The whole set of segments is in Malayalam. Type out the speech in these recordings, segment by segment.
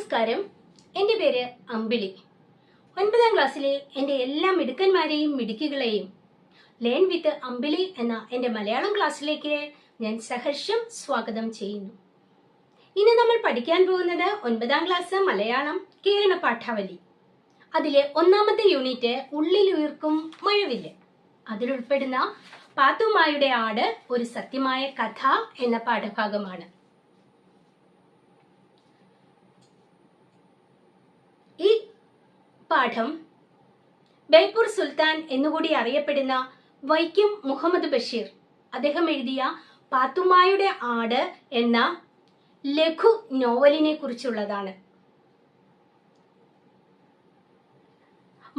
നമസ്കാരം. എൻ്റെ പേര് അമ്പിളി. 9ാം ക്ലാസ്സിലെ എൻ്റെ എല്ലാ മിടുക്കന്മാരെയും മിടുക്കികളെയും ലേൺ വിത്ത് അമ്പിളി എന്ന എൻ്റെ മലയാളം ക്ലാസ്സിലേക്ക് ഞാൻ സഹർഷം സ്വാഗതം ചെയ്യുന്നു. ഇന്ന് നമ്മൾ പഠിക്കാൻ പോകുന്നത് 9ാം ക്ലാസ് മലയാളം കേരള പാഠാവലി. അതിലെ 1ാമത്തെ യൂണിറ്റ് ഉള്ളിലുയർക്കും മഴവില്ല്. അതിലുൾപ്പെടുന്ന പാത്തുമ്മായുടെ ആട് ഒരു സത്യമായ കഥ എന്ന പാഠഭാഗമാണ്. ഈ പാഠം ബേപ്പൂർ സുൽത്താൻ എന്നുകൂടി അറിയപ്പെടുന്ന വൈക്കം മുഹമ്മദ് ബഷീർ അദ്ദേഹം എഴുതിയ പാത്തുമ്മായുടെ ആട് എന്ന ലഘു നോവലിനെ കുറിച്ചുള്ളതാണ്.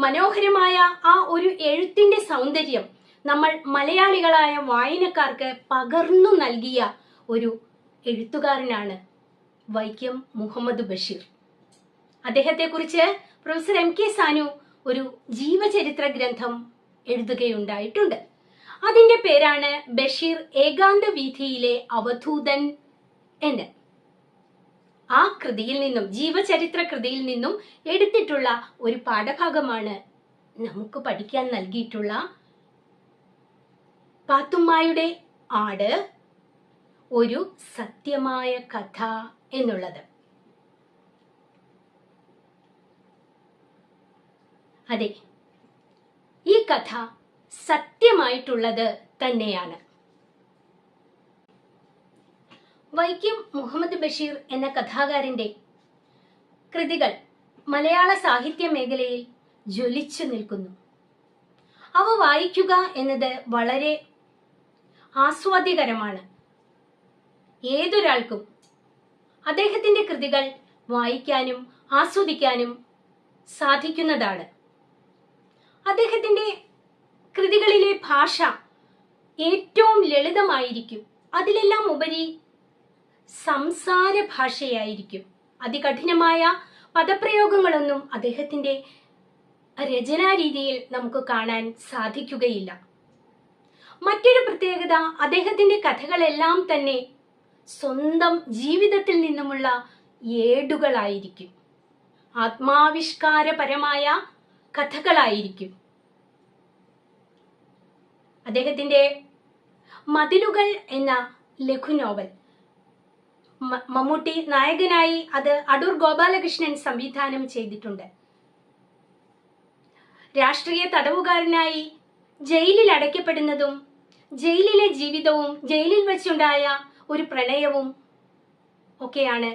മനോഹരമായ ആ ഒരു എഴുത്തിന്റെ സൗന്ദര്യം നമ്മൾ മലയാളികളായ വായനക്കാർക്ക് പകർന്നു നൽകിയ ഒരു എഴുത്തുകാരനാണ് വൈക്കം മുഹമ്മദ് ബഷീർ. അദ്ദേഹത്തെക്കുറിച്ച് പ്രൊഫസർ MK സാനു ഒരു ജീവചരിത്ര ഗ്രന്ഥം എഴുതുകയുണ്ടായിട്ടുണ്ട്. അതിന്റെ പേരാണ് ബഷീർ ഏകാന്ത വീഥിയിലെ അവധൂതൻ എന്ന്. ആ കൃതിയിൽ നിന്നും, ജീവചരിത്ര കൃതിയിൽ നിന്നും എടുത്തിട്ടുള്ള ഒരു പാഠഭാഗമാണ് നമുക്ക് പഠിക്കാൻ നൽകിയിട്ടുള്ള പാത്തുമ്മായുടെ ആട് ഒരു സത്യമായ കഥ എന്നുള്ളത്. അതെ, ഈ കഥ സത്യമായിട്ടുള്ളത് തന്നെയാണ്. വൈക്കം മുഹമ്മദ് ബഷീർ എന്ന കഥാകാരന്റെ കൃതികൾ മലയാള സാഹിത്യ മേഖലയിൽ ജ്വലിച്ചു നിൽക്കുന്നു. അവ വായിക്കുക എന്നത് വളരെ ആസ്വാദ്യകരമാണ്. ഏതൊരാൾക്കും അദ്ദേഹത്തിന്റെ കൃതികൾ വായിക്കാനും ആസ്വദിക്കാനും സാധിക്കുന്നതാണ്. അദ്ദേഹത്തിന്റെ കൃതികളിലെ ഭാഷ ഏറ്റവും ലളിതമായിരിക്കും. അതിലെല്ലാം ഉപരി സംസാര ഭാഷയായിരിക്കും. അതികഠിനമായ പദപ്രയോഗങ്ങളൊന്നും അദ്ദേഹത്തിന്റെ രചനാ രീതിയിൽ നമുക്ക് കാണാൻ സാധിക്കുകയില്ല. മറ്റൊരു പ്രത്യേകത, അദ്ദേഹത്തിന്റെ കഥകളെല്ലാം തന്നെ സ്വന്തം ജീവിതത്തിൽ നിന്നുമുള്ള ഏടുകളായിരിക്കും. ആത്മാവിഷ്കാരപരമായ കഥകളായിരിക്കും. അദ്ദേഹത്തിന്റെ മതിലുകൾ എന്ന ലഘു നോവൽ മമ്മൂട്ടി നായകനായി അത് അടൂർ ഗോപാലകൃഷ്ണൻ സംവിധാനം ചെയ്തിട്ടുണ്ട്. രാഷ്ട്രീയ തടവുകാരനായി ജയിലിൽ അടയ്ക്കപ്പെടുന്നതും ജയിലിലെ ജീവിതവും ജയിലിൽ വെച്ചുണ്ടായ ഒരു പ്രണയവും ഒക്കെയാണ്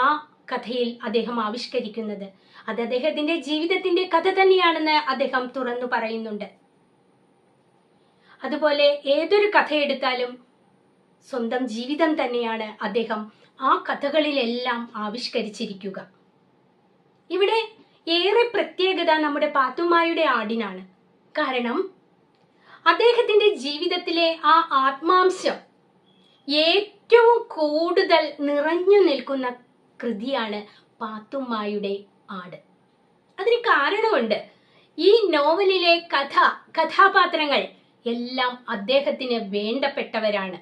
ആ കഥയിൽ അദ്ദേഹം ആവിഷ്കരിക്കുന്നത്. അത് അദ്ദേഹത്തിന്റെ ജീവിതത്തിന്റെ കഥ തന്നെയാണെന്ന് അദ്ദേഹം തുറന്നു പറയുന്നുണ്ട്. അതുപോലെ ഏതൊരു കഥ എടുത്താലും സ്വന്തം ജീവിതം തന്നെയാണ് അദ്ദേഹം ആ കഥകളിലെല്ലാം ആവിഷ്കരിച്ചിരിക്കുക. ഇവിടെ ഏറെ പ്രത്യേകത നമ്മുടെ പാത്തുമ്മായുടെ ആടിനാണ്. കാരണം അദ്ദേഹത്തിന്റെ ജീവിതത്തിലെ ആ ആത്മാംശം ഏറ്റവും കൂടുതൽ നിറഞ്ഞു നിൽക്കുന്ന കൃതിയാണ് പാത്തുമ്മായുടെ ആട്. അതിന് കാരണമുണ്ട്. ഈ നോവലിലെ കഥാപാത്രങ്ങൾ എല്ലാം അദ്ദേഹത്തിന് വേണ്ടപ്പെട്ടവരാണ്.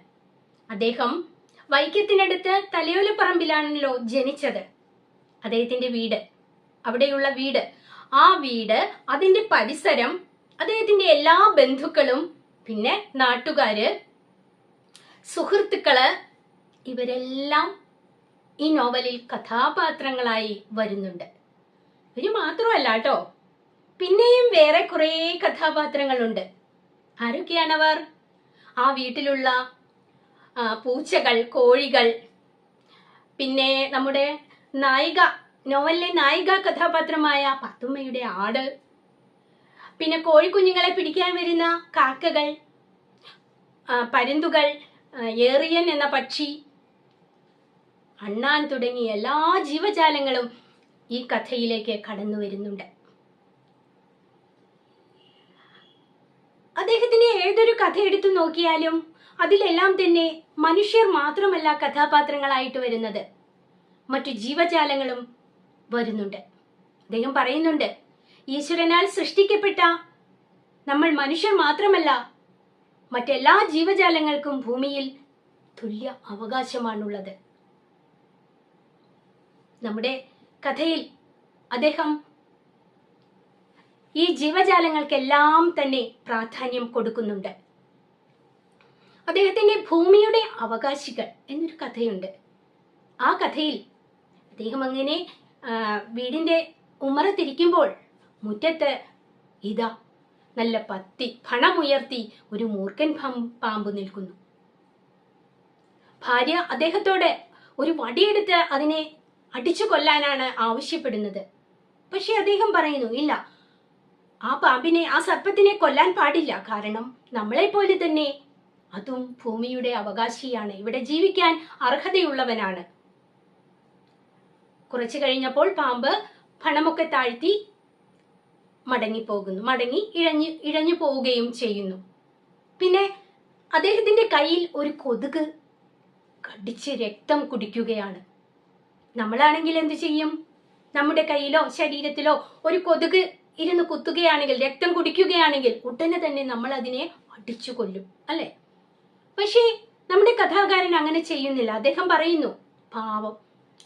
അദ്ദേഹം വൈക്കത്തിനടുത്ത് തലയോലപ്പറമ്പിലാണല്ലോ ജനിച്ചത്. അദ്ദേഹത്തിന്റെ വീട്, അവിടെയുള്ള വീട്, ആ വീട്, അതിന്റെ പരിസരം, അദ്ദേഹത്തിന്റെ എല്ലാ ബന്ധുക്കളും, പിന്നെ നാട്ടുകാര്, സുഹൃത്തുക്കള്, ഇവരെല്ലാം ഈ നോവലിൽ കഥാപാത്രങ്ങളായി വരുന്നുണ്ട്. ഇവര് മാത്രമല്ല കേട്ടോ, പിന്നെയും വേറെ കുറെ കഥാപാത്രങ്ങളുണ്ട്. ആരൊക്കെയാണവർ? ആ വീട്ടിലുള്ള പൂച്ചകൾ, കോഴികൾ, പിന്നെ നമ്മുടെ നായിക, നോവലിലെ നായിക കഥാപാത്രമായ പാത്തുമ്മയുടെ ആട്, പിന്നെ കോഴിക്കുഞ്ഞുങ്ങളെ പിടിക്കാൻ വരുന്ന കാക്കകൾ, പരുന്തുകൾ, ഏറിയൻ എന്ന പക്ഷി, അണ്ണാൻ തുടങ്ങിയ എല്ലാ ജീവജാലങ്ങളും ഈ കഥയിലേക്ക് കടന്നു വരുന്നുണ്ട്. അദ്ദേഹത്തിന് ഏതൊരു കഥ എടുത്തു നോക്കിയാലും അതിലെല്ലാം തന്നെ മനുഷ്യർ മാത്രമല്ല കഥാപാത്രങ്ങളായിട്ട് വരുന്നത്, മറ്റു ജീവജാലങ്ങളും വരുന്നുണ്ട്. അദ്ദേഹം പറയുന്നുണ്ട്, ഈശ്വരനാൽ സൃഷ്ടിക്കപ്പെട്ട നമ്മൾ മനുഷ്യർ മാത്രമല്ല, മറ്റെല്ലാ ജീവജാലങ്ങൾക്കും ഭൂമിയിൽ തുല്യ അവകാശമാണുള്ളത്. നമ്മുടെ കഥയിൽ അദ്ദേഹം ഈ ജീവജാലങ്ങൾക്കെല്ലാം തന്നെ പ്രാധാന്യം കൊടുക്കുന്നുണ്ട്. അദ്ദേഹത്തിന്റെ ഭൂമിയുടെ അവകാശികൾ എന്നൊരു കഥയുണ്ട്. ആ കഥയിൽ അദ്ദേഹം അങ്ങനെ വീടിന്റെ ഉമ്മറത്തിരിക്കുമ്പോൾ മുറ്റത്ത് ഇതാ നല്ല പണമുയർത്തി ഒരു മൂർഖൻ പാമ്പ് നിൽക്കുന്നു. ഭാര്യ അദ്ദേഹത്തോട് ഒരു വടിയെടുത്ത് അതിനെ അടിച്ചു കൊല്ലാനാണ് ആവശ്യപ്പെടുന്നത്. പക്ഷെ അദ്ദേഹം പറയുന്നു, ഇല്ല, ആ സർപ്പത്തിനെ കൊല്ലാൻ പാടില്ല. കാരണം നമ്മളെ പോലെ തന്നെ അതും ഭൂമിയുടെ അവകാശിയാണ്, ഇവിടെ ജീവിക്കാൻ അർഹതയുള്ളവനാണ്. കുറച്ചു കഴിഞ്ഞപ്പോൾ പാമ്പ് പണമൊക്കെ താഴ്ത്തി മടങ്ങി ഇഴഞ്ഞു പോവുകയും ചെയ്യുന്നു. പിന്നെ അദ്ദേഹത്തിന്റെ കയ്യിൽ ഒരു കൊതുക് കടിച്ച് രക്തം കുടിക്കുകയാണ്. നമ്മളാണെങ്കിൽ എന്ത് ചെയ്യും? നമ്മുടെ കയ്യിലോ ശരീരത്തിലോ ഒരു കൊതുക് ഇരുന്ന് കുത്തുകയാണെങ്കിൽ, രക്തം കുടിക്കുകയാണെങ്കിൽ ഉടനെ തന്നെ നമ്മൾ അതിനെ അടിച്ചു കൊല്ലും, അല്ലെ? പക്ഷേ നമ്മുടെ കഥാകാരൻ അങ്ങനെ ചെയ്യുന്നില്ല. അദ്ദേഹം പറയുന്നു, പാവം,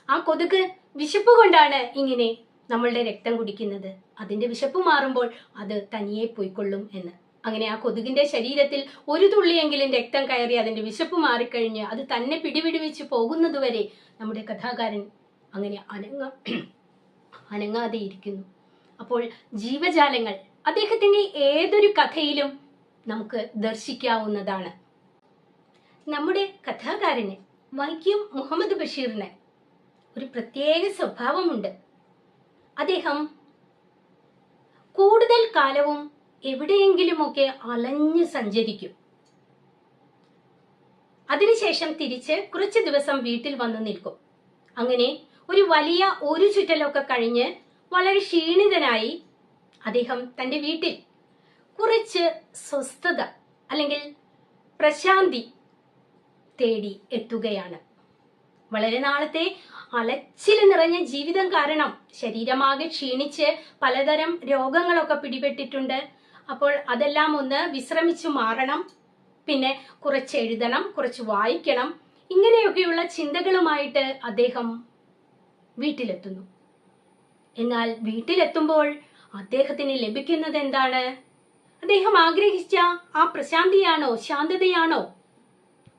ആ കൊതുക് വിശപ്പ് കൊണ്ടാണ് ഇങ്ങനെ നമ്മളുടെ രക്തം കുടിക്കുന്നത്. അതിന്റെ വിശപ്പ് മാറുമ്പോൾ അത് തനിയെ പോയിക്കൊള്ളും എന്ന്. അങ്ങനെ ആ കൊതുകിന്റെ ശരീരത്തിൽ ഒരു തുള്ളിയെങ്കിലും രക്തം കയറി അതിന്റെ വിശപ്പ് മാറിക്കഴിഞ്ഞ് അത് തന്നെ പിടിപിടിവെച്ച് പോകുന്നതുവരെ നമ്മുടെ കഥാകാരൻ അങ്ങനെ അനങ്ങാതെ ഇരിക്കുന്നു. അപ്പോൾ ജീവജാലങ്ങൾ അദ്ദേഹത്തിന്റെ ഏതൊരു കഥയിലും നമുക്ക് ദർശിക്കാവുന്നതാണ്. നമ്മുടെ കഥാകാരന് വൈക്കം മുഹമ്മദ് ബഷീറിന് ഒരു പ്രത്യേക സ്വഭാവമുണ്ട്. അദ്ദേഹം കൂടുതൽ കാലവും എവിടെയെങ്കിലുമൊക്കെ അലഞ്ഞു സഞ്ചരിക്കും. അതിനുശേഷം തിരിച്ച് കുറച്ച് ദിവസം വീട്ടിൽ വന്നു നിൽക്കും. അങ്ങനെ ഒരു വലിയ ഒരു ചുറ്റലൊക്കെ കഴിഞ്ഞ് വളരെ ക്ഷീണിതനായി അദ്ദേഹം തൻ്റെ വീട്ടിൽ കുറച്ച് സ്വസ്ഥത അല്ലെങ്കിൽ പ്രശാന്തി തേടി എത്തുകയാണ്. വളരെ നാളത്തെ അലച്ചിൽ നിറഞ്ഞ ജീവിതം കാരണം ശരീരമാകെ ക്ഷീണിച്ച് പലതരം രോഗങ്ങളൊക്കെ പിടിപെട്ടിട്ടുണ്ട്. അപ്പോൾ അതെല്ലാം ഒന്ന് വിശ്രമിച്ചു മാറണം, പിന്നെ കുറച്ച് എഴുതണം, കുറച്ച് വായിക്കണം, ഇങ്ങനെയൊക്കെയുള്ള ചിന്തകളുമായിട്ട് അദ്ദേഹം വീട്ടിലെത്തുന്നു. എന്നാൽ വീട്ടിലെത്തുമ്പോൾ അദ്ദേഹത്തിന് ലഭിക്കുന്നത് എന്താണ്? അദ്ദേഹം ആഗ്രഹിച്ച ആ പ്രശാന്തിയാണോ, ശാന്തതയാണോ?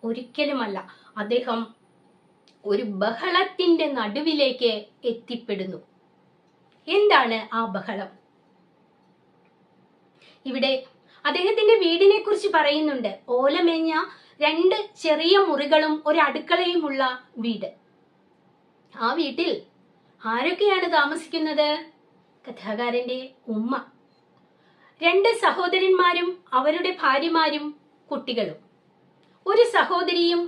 ഒരിക്കലുമല്ല. അദ്ദേഹം ഒരു ബഹളത്തിന്റെ നടുവിലേക്ക് എത്തിപ്പെടുന്നു. എന്താണ് ആ ബഹളം? ഇവിടെ അദ്ദേഹത്തിന്റെ വീടിനെ കുറിച്ച് പറയുന്നുണ്ട്. ഓലമേഞ്ഞ 2 ചെറിയ മുറികളും ഒരു അടുക്കളയുമുള്ള വീട്. ആ വീട്ടിൽ ആരൊക്കെയാണ് താമസിക്കുന്നത്? കഥാകാരന്റെ ഉമ്മ, 2 സഹോദരന്മാരും അവരുടെ ഭാര്യമാരും കുട്ടികളും, ഒരു സഹോദരിയും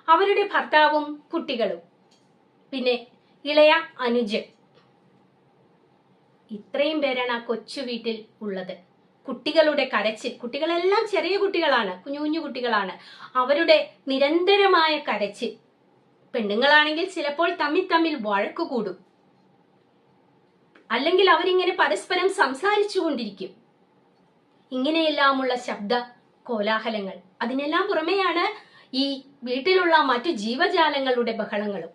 അവരുടെ ഭർത്താവും കുട്ടികളും, പിന്നെ ഇളയ അനുജൻ. ഇത്രയും പേരാണ് ആ കൊച്ചു വീട്ടിൽ ഉള്ളത്. കുട്ടികളുടെ കരച്ചിൽ, കുട്ടികളെല്ലാം ചെറിയ കുട്ടികളാണ്, കുഞ്ഞു കുട്ടികളാണ്. അവരുടെ നിരന്തരമായ കരച്ചിൽ. പെണ്ണുങ്ങളാണെങ്കിൽ ചിലപ്പോൾ തമ്മിൽ വഴക്കു കൂടും, അല്ലെങ്കിൽ അവരിങ്ങനെ പരസ്പരം സംസാരിച്ചു കൊണ്ടിരിക്കും. ഇങ്ങനെയെല്ലാമുള്ള ശബ്ദ കോലാഹലങ്ങൾ. അതിനെല്ലാം പുറമെയാണ് ഈ വീട്ടിലുള്ള മറ്റു ജീവജാലങ്ങളുടെ ബഹളങ്ങളും.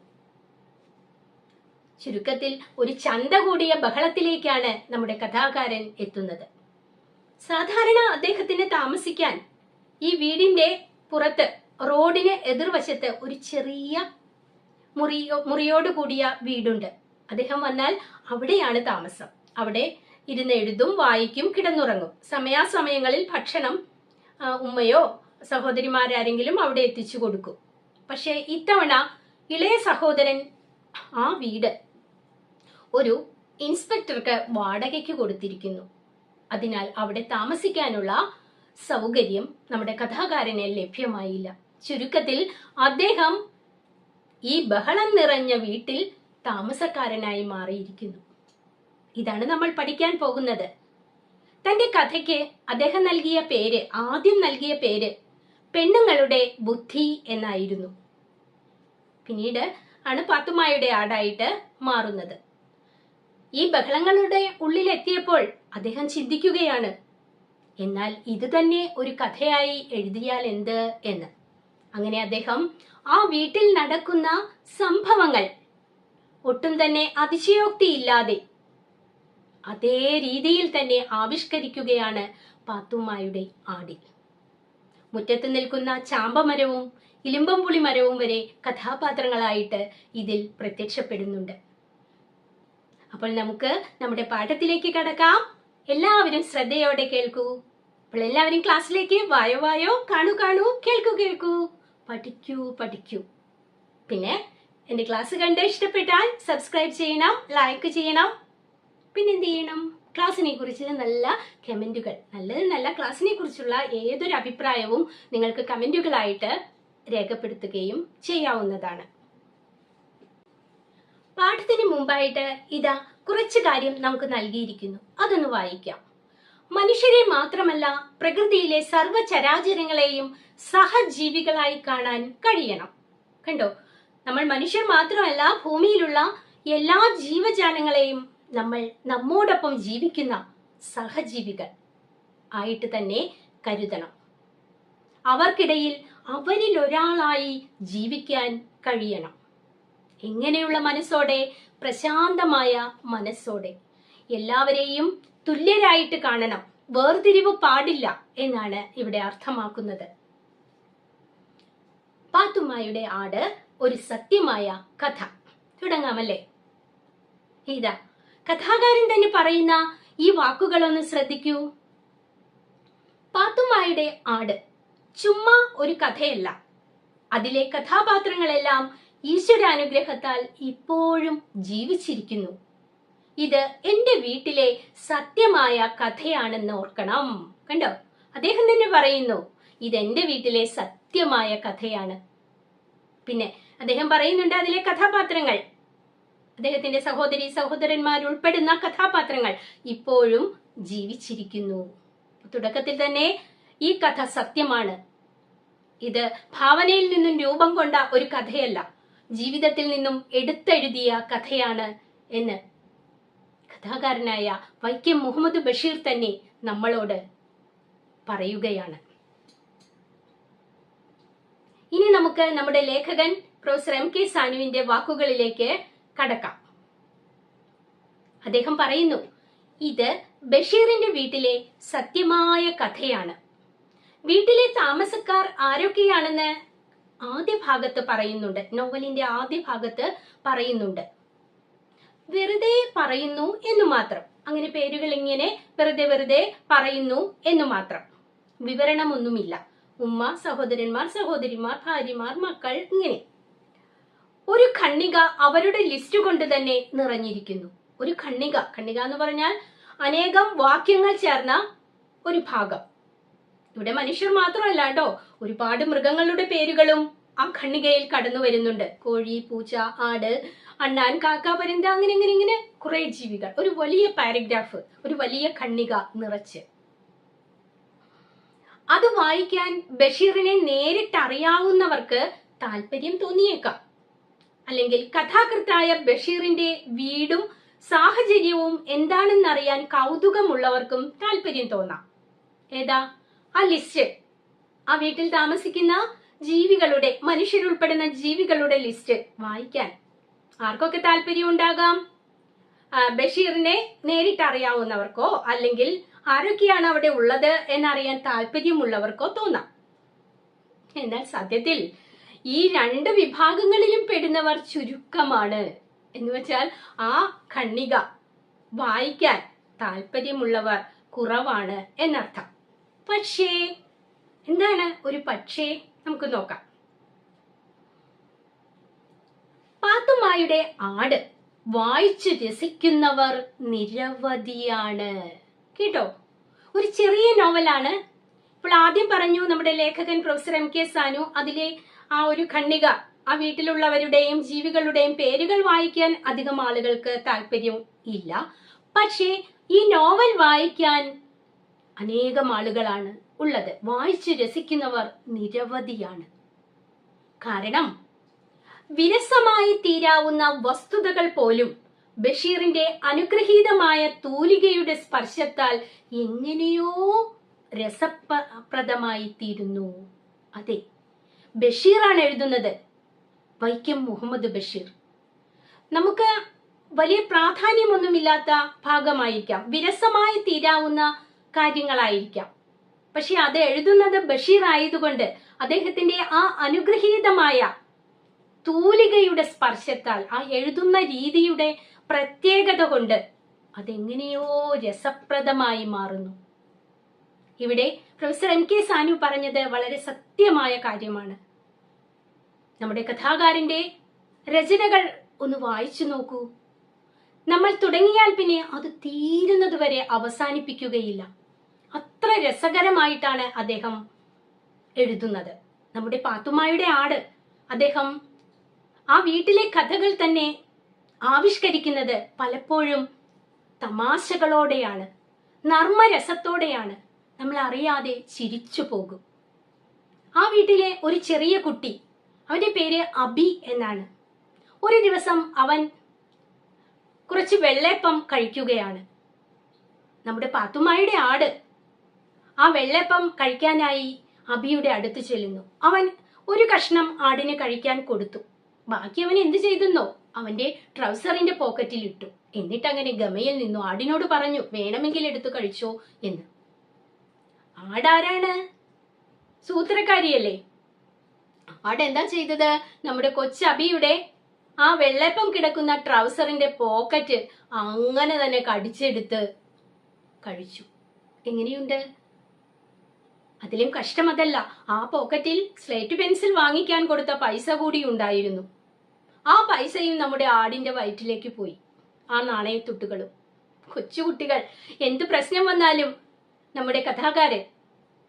ചുരുക്കത്തിൽ ഒരു ചന്ത കൂടിയ ബഹളത്തിലേക്കാണ് നമ്മുടെ കഥാകാരൻ എത്തുന്നത്. സാധാരണ അദ്ദേഹത്തിന് താമസിക്കാൻ ഈ വീടിന്റെ പുറത്ത് റോഡിന് എതിർവശത്ത് ഒരു ചെറിയ മുറിയോട് കൂടിയ വീടുണ്ട്. അദ്ദേഹം വന്നാൽ അവിടെയാണ് താമസം. അവിടെ ഇരുന്ന് എഴുതും, വായിക്കും, കിടന്നുറങ്ങും. സമയാസമയങ്ങളിൽ ഭക്ഷണം ഉമ്മയോ സഹോദരിമാരാരെങ്കിലും അവിടെ എത്തിച്ചു കൊടുക്കും. പക്ഷെ ഇത്തവണ ഇളയ സഹോദരൻ ആ വീട് ഒരു ഇൻസ്പെക്ടർക്ക് വാടകയ്ക്ക് കൊടുത്തിരിക്കുന്നു. അതിനാൽ അവിടെ താമസിക്കാനുള്ള സൗകര്യം നമ്മുടെ കഥാകാരന് ലഭ്യമായില്ല. ചുരുക്കത്തിൽ അദ്ദേഹം ഈ ബഹളം നിറഞ്ഞ വീട്ടിൽ താമസക്കാരനായി മാറിയിരിക്കുന്നു. ഇതാണ് നമ്മൾ പഠിക്കാൻ പോകുന്നത്. തന്റെ കഥയ്ക്ക് അദ്ദേഹം ആദ്യം നൽകിയ പേര് പെണ്ണുങ്ങളുടെ ബുദ്ധി എന്നായിരുന്നു. പിന്നീട് ആണ് പാത്തുമ്മയുടെ ആടായിട്ട് മാറുന്നത്. ഈ ബഹളങ്ങളുടെ ഉള്ളിലെത്തിയപ്പോൾ അദ്ദേഹം ചിന്തിക്കുകയാണ്, എന്നാൽ ഇത് തന്നെ ഒരു കഥയായി എഴുതിയാൽ എന്ത് എന്ന്. അങ്ങനെ അദ്ദേഹം ആ വീട്ടിൽ നടക്കുന്ന സംഭവങ്ങൾ ഒട്ടും തന്നെ അതിശയോക്തിയില്ലാതെ അതേ രീതിയിൽ തന്നെ ആവിഷ്കരിക്കുകയാണ് പാത്തുമ്മയുടെ ആടിൽ. മുറ്റത്ത് നിൽക്കുന്ന ചാമ്പമരവും ഇലുമ്പംപുളി മരവും വരെ കഥാപാത്രങ്ങളായിട്ട് ഇതിൽ പ്രത്യക്ഷപ്പെടുന്നുണ്ട്. അപ്പോൾ നമുക്ക് നമ്മുടെ പാഠത്തിലേക്ക് കടക്കാം. എല്ലാവരും ശ്രദ്ധയോടെ കേൾക്കൂ. അപ്പോൾ എല്ലാവരും ക്ലാസ്സിലേക്ക് വായോ വായോ, കാണൂ കാണൂ, കേൾക്കൂ കേൾക്കൂ, പഠിക്കൂ പഠിക്കൂ. പിന്നെ എന്റെ ക്ലാസ് കണ്ട് ഇഷ്ടപ്പെട്ടാൽ സബ്സ്ക്രൈബ് ചെയ്യണം, ലൈക്ക് ചെയ്യണം. പിന്നെ എന്ത് ചെയ്യണം? ക്ലാസ്സിനെ കുറിച്ച് നല്ല കമന്റുകൾ, നല്ല ക്ലാസ്സിനെ കുറിച്ചുള്ള ഏതൊരു അഭിപ്രായവും നിങ്ങൾക്ക് കമന്റുകളായിട്ട് രേഖപ്പെടുത്തുകയും ചെയ്യാവുന്നതാണ്. പാഠത്തിന് മുമ്പായിട്ട് ഇതാ കുറച്ച് കാര്യം നമുക്ക് നൽകിയിരിക്കുന്നു, അതൊന്ന് വായിക്കാം. മനുഷ്യരെ മാത്രമല്ല പ്രകൃതിയിലെ സർവ്വചരാചരങ്ങളെയും സഹജീവികളായി കാണാൻ കഴിയണം. കണ്ടോ, നമ്മൾ മനുഷ്യർ മാത്രമല്ല ഭൂമിയിലുള്ള എല്ലാ ജീവജാലങ്ങളെയും നമ്മൾ നമ്മോടൊപ്പം ജീവിക്കുന്ന സഹജീവികൾ ആയിട്ട് തന്നെ കരുതണം. അവർക്കിടയിൽ അവരിൽ ഒരാളായി ജീവിക്കാൻ കഴിയണം. എങ്ങനെയുള്ള മനസ്സോടെ? പ്രശാന്തമായ മനസ്സോടെ. എല്ലാവരെയും തുല്യരായിട്ട് കാണണം, വേർതിരിവ് പാടില്ല എന്നാണ് ഇവിടെ അർത്ഥമാക്കുന്നത്. പാത്തുമ്മയുടെ ആട് ഒരു സത്യമായ കഥ. തുടങ്ങാമല്ലേ? ഇതാ കഥാകാരൻ തന്നെ പറയുന്ന ഈ വാക്കുകളൊന്ന് ശ്രദ്ധിക്കൂ. പാത്തുമ്മയുടെ ആട് ചുമ്മാ ഒരു കഥയല്ല. അതിലെ കഥാപാത്രങ്ങളെല്ലാം ഈശ്വരാനുഗ്രഹത്താൽ ഇപ്പോഴും ജീവിച്ചിരിക്കുന്നു. ഇത് എന്റെ വീട്ടിലെ സത്യമായ കഥയാണെന്ന് ഓർക്കണം. കണ്ടോ, അദ്ദേഹം തന്നെ പറയുന്നു ഇത് എന്റെ വീട്ടിലെ സത്യമായ കഥയാണ്. പിന്നെ അദ്ദേഹം പറയുന്നുണ്ട് അതിലെ കഥാപാത്രങ്ങൾ, അദ്ദേഹത്തിന്റെ സഹോദരി സഹോദരന്മാർ ഉൾപ്പെടുന്ന കഥാപാത്രങ്ങൾ ഇപ്പോഴും ജീവിച്ചിരിക്കുന്നു. തുടക്കത്തിൽ തന്നെ ഈ കഥ സത്യമാണ്. ഇത് ഭാവനയിൽ നിന്നും രൂപം കൊണ്ട ഒരു കഥയല്ല, ജീവിതത്തിൽ നിന്നും എടുത്തെഴുതിയ കഥയാണ് എന്ന് കഥാകാരനായ വൈക്കം മുഹമ്മദ് ബഷീർ തന്നെ നമ്മളോട് പറയുകയാണ്. ഇനി നമുക്ക് നമ്മുടെ ലേഖകൻ പ്രൊഫസർ എം കെ സാനുവിന്റെ വാക്കുകളിലേക്ക് കടക്കാം. അദ്ദേഹം പറയുന്നു ഇത് ബഷീറിന്റെ വീട്ടിലെ സത്യമായ കഥയാണ്. വീട്ടിലെ താമസക്കാർ ആരൊക്കെയാണെന്ന് ആദ്യ ഭാഗത്ത് പറയുന്നുണ്ട്, നോവലിന്റെ ആദ്യ ഭാഗത്ത് പറയുന്നുണ്ട്. വെറുതെ പറയുന്നു എന്നു മാത്രം, അങ്ങനെ പേരുകൾ ഇങ്ങനെ വെറുതെ പറയുന്നു എന്നു മാത്രം, വിവരണമൊന്നുമില്ല. ഉമ്മ, സഹോദരന്മാർ, സഹോദരിമാർ, ഭാര്യമാർ, മക്കൾ, ഇങ്ങനെ ഒരു ഖണ്ഡിക അവരുടെ ലിസ്റ്റ് കൊണ്ട് തന്നെ നിറഞ്ഞിരിക്കുന്നു. ഒരു ഖണ്ഡിക എന്ന് പറഞ്ഞാൽ അനേകം വാക്യങ്ങൾ ചേർന്ന ഒരു ഭാഗം. ഇവിടെ മനുഷ്യർ മാത്രമല്ല കേട്ടോ, ഒരുപാട് മൃഗങ്ങളുടെ പേരുകളും ആ ഖണ്ഡികയിൽ കടന്നു വരുന്നുണ്ട്. കോഴി, പൂച്ച, ആട്, അണ്ണാൻ, കാക്ക, പരുന്ത, അങ്ങനെ കുറെ ജീവികൾ. ഒരു വലിയ പാരഗ്രാഫ്, ഒരു വലിയ ഖണ്ഡിക നിറച്ച്. അത് വായിക്കാൻ ബഷീറിനെ നേരിട്ട് അറിയാവുന്നവർക്ക് താല്പര്യം തോന്നിയേക്കാം. അല്ലെങ്കിൽ കഥാകൃത്തായ ബഷീറിന്റെ വീടും സാഹചര്യവും എന്താണെന്നറിയാൻ കൗതുകമുള്ളവർക്കും താല്പര്യം തോന്നാം. ഏതാ ആ ലിസ്റ്റ്? ആ വീട്ടിൽ താമസിക്കുന്ന ജീവികളുടെ, മനുഷ്യരുൾപ്പെടുന്ന ജീവികളുടെ ലിസ്റ്റ് വായിക്കാൻ ആർക്കൊക്കെ താല്പര്യം ഉണ്ടാകാം? ബഷീറിനെ നേരിട്ട് അറിയാവുന്നവർക്കോ അല്ലെങ്കിൽ ആരൊക്കെയാണ് അവിടെ ഉള്ളത് എന്നറിയാൻ താല്പര്യമുള്ളവർക്കോ തോന്നാം. എന്നാൽ സത്യത്തിൽ ഈ രണ്ട് വിഭാഗങ്ങളിലും പെടുന്നവർ ചുരുക്കമാണ്. എന്ന് വെച്ചാൽ ആ ഖണ്ഡിക വായിക്കാൻ താല്പര്യമുള്ളവർ കുറവാണ് എന്നർത്ഥം. പക്ഷേ എന്താണ് ഒരു പക്ഷേ? നമുക്ക് നോക്കാം. പാത്തുമ്മയുടെ ആട് വായിച്ചു രസിക്കുന്നവർ നിരവധിയാണ്. കേട്ടോ, ഒരു ചെറിയ നോവലാണ്. ഇപ്പോൾ ആദ്യം പറഞ്ഞു നമ്മുടെ ലേഖകൻ പ്രൊഫസർ എം കെ സാനു അതിലെ ആ ഒരു ഖണ്ഡിക, ആ വീട്ടിലുള്ളവരുടെയും ജീവികളുടെയും പേരുകൾ വായിക്കാൻ അധികം ആളുകൾക്ക് താല്പര്യം ഇല്ല. പക്ഷേ ഈ നോവൽ വായിക്കാൻ അനേകം ആളുകളാണ് ഉള്ളത്. വായിച്ചു രസിക്കുന്നവർ നിരവധിയാണ്. കാരണം വിരസമായി തീരാവുന്ന വസ്തുതകൾ പോലും ബഷീറിന്റെ അനുഗ്രഹീതമായ തൂലികയുടെ സ്പർശത്താൽ എങ്ങനെയോ രസപ്രദമായി തീരുന്നു. അതെ, ബഷീറാണ് എഴുതുന്നത്, വൈക്കം മുഹമ്മദ് ബഷീർ. നമുക്ക് വലിയ പ്രാധാന്യമൊന്നുമില്ലാത്ത ഭാഗമായിരിക്കാം, വിരസമായി തീരാവുന്ന കാര്യങ്ങളായിരിക്കാം. പക്ഷെ അത് എഴുതുന്നത് ബഷീർ ആയതുകൊണ്ട് അദ്ദേഹത്തിന്റെ ആ അനുഗ്രഹീതമായ തൂലികയുടെ സ്പർശത്താൽ, ആ എഴുതുന്ന രീതിയുടെ പ്രത്യേകത കൊണ്ട് അതെങ്ങനെയോ രസപ്രദമായി മാറുന്നു. ഇവിടെ പ്രൊഫസർ MK സാനു പറഞ്ഞത് വളരെ സത്യമായ കാര്യമാണ്. നമ്മുടെ കഥാകാരന്റെ രചനകൾ ഒന്ന് വായിച്ചു നോക്കൂ. നമ്മൾ തുടങ്ങിയാൽ പിന്നെ അത് തീരുന്നത് വരെ അവസാനിപ്പിക്കുകയില്ല. അത്ര രസകരമായിട്ടാണ് അദ്ദേഹം എഴുതുന്നത്. നമ്മുടെ പാത്തുമ്മയുടെ ആട് അദ്ദേഹം ആ വീട്ടിലെ കഥകൾ തന്നെ ആവിഷ്കരിക്കുന്നത് പലപ്പോഴും തമാശകളോടെയാണ്, നർമ്മരസത്തോടെയാണ്. നമ്മൾ അറിയാതെ ചിരിച്ചു പോകും. ആ വീട്ടിലെ ഒരു ചെറിയ കുട്ടി, അവന്റെ പേര് അബി എന്നാണ്. ഒരു ദിവസം അവൻ കുറച്ച് വെള്ളയപ്പം കഴിക്കുകയാണ്. നമ്മുടെ പാത്തുമ്മയുടെ ആട് ആ വെള്ളയപ്പം കഴിക്കാനായി അബിയുടെ അടുത്ത് ചെല്ലുന്നു. അവൻ ഒരു കഷ്ണം ആടിന് കഴിക്കാൻ കൊടുത്തു. ബാക്കി അവൻ എന്ത് ചെയ്തെന്നോ, അവന്റെ ട്രൗസറിന്റെ പോക്കറ്റിൽ ഇട്ടു. എന്നിട്ട് അങ്ങനെ ഗമയിൽ നിന്നു ആടിനോട് പറഞ്ഞു, വേണമെങ്കിൽ എടുത്തു കഴിച്ചോ എന്ന്. ആടാരാണ്? സൂത്രക്കാരിയല്ലേ. ആടെന്താ ചെയ്തത്? നമ്മുടെ കൊച്ചബിയുടെ ആ വെള്ളപ്പം കിടക്കുന്ന ട്രൗസറിന്റെ പോക്കറ്റ് അങ്ങനെ തന്നെ കടിച്ചെടുത്ത് കഴിച്ചു. എങ്ങനെയുണ്ട്? അതിലും കഷ്ടം അതല്ല, ആ പോക്കറ്റിൽ സ്ലേറ്റ് പെൻസിൽ വാങ്ങിക്കാൻ കൊടുത്ത പൈസ കൂടി ഉണ്ടായിരുന്നു. ആ പൈസയും നമ്മുടെ ആടിന്റെ വയറ്റിലേക്ക് പോയി, ആ നാണയത്തുട്ടുകളും. കൊച്ചുകുട്ടികൾ എന്ത് പ്രശ്നം വന്നാലും നമ്മുടെ കഥാകാരൻ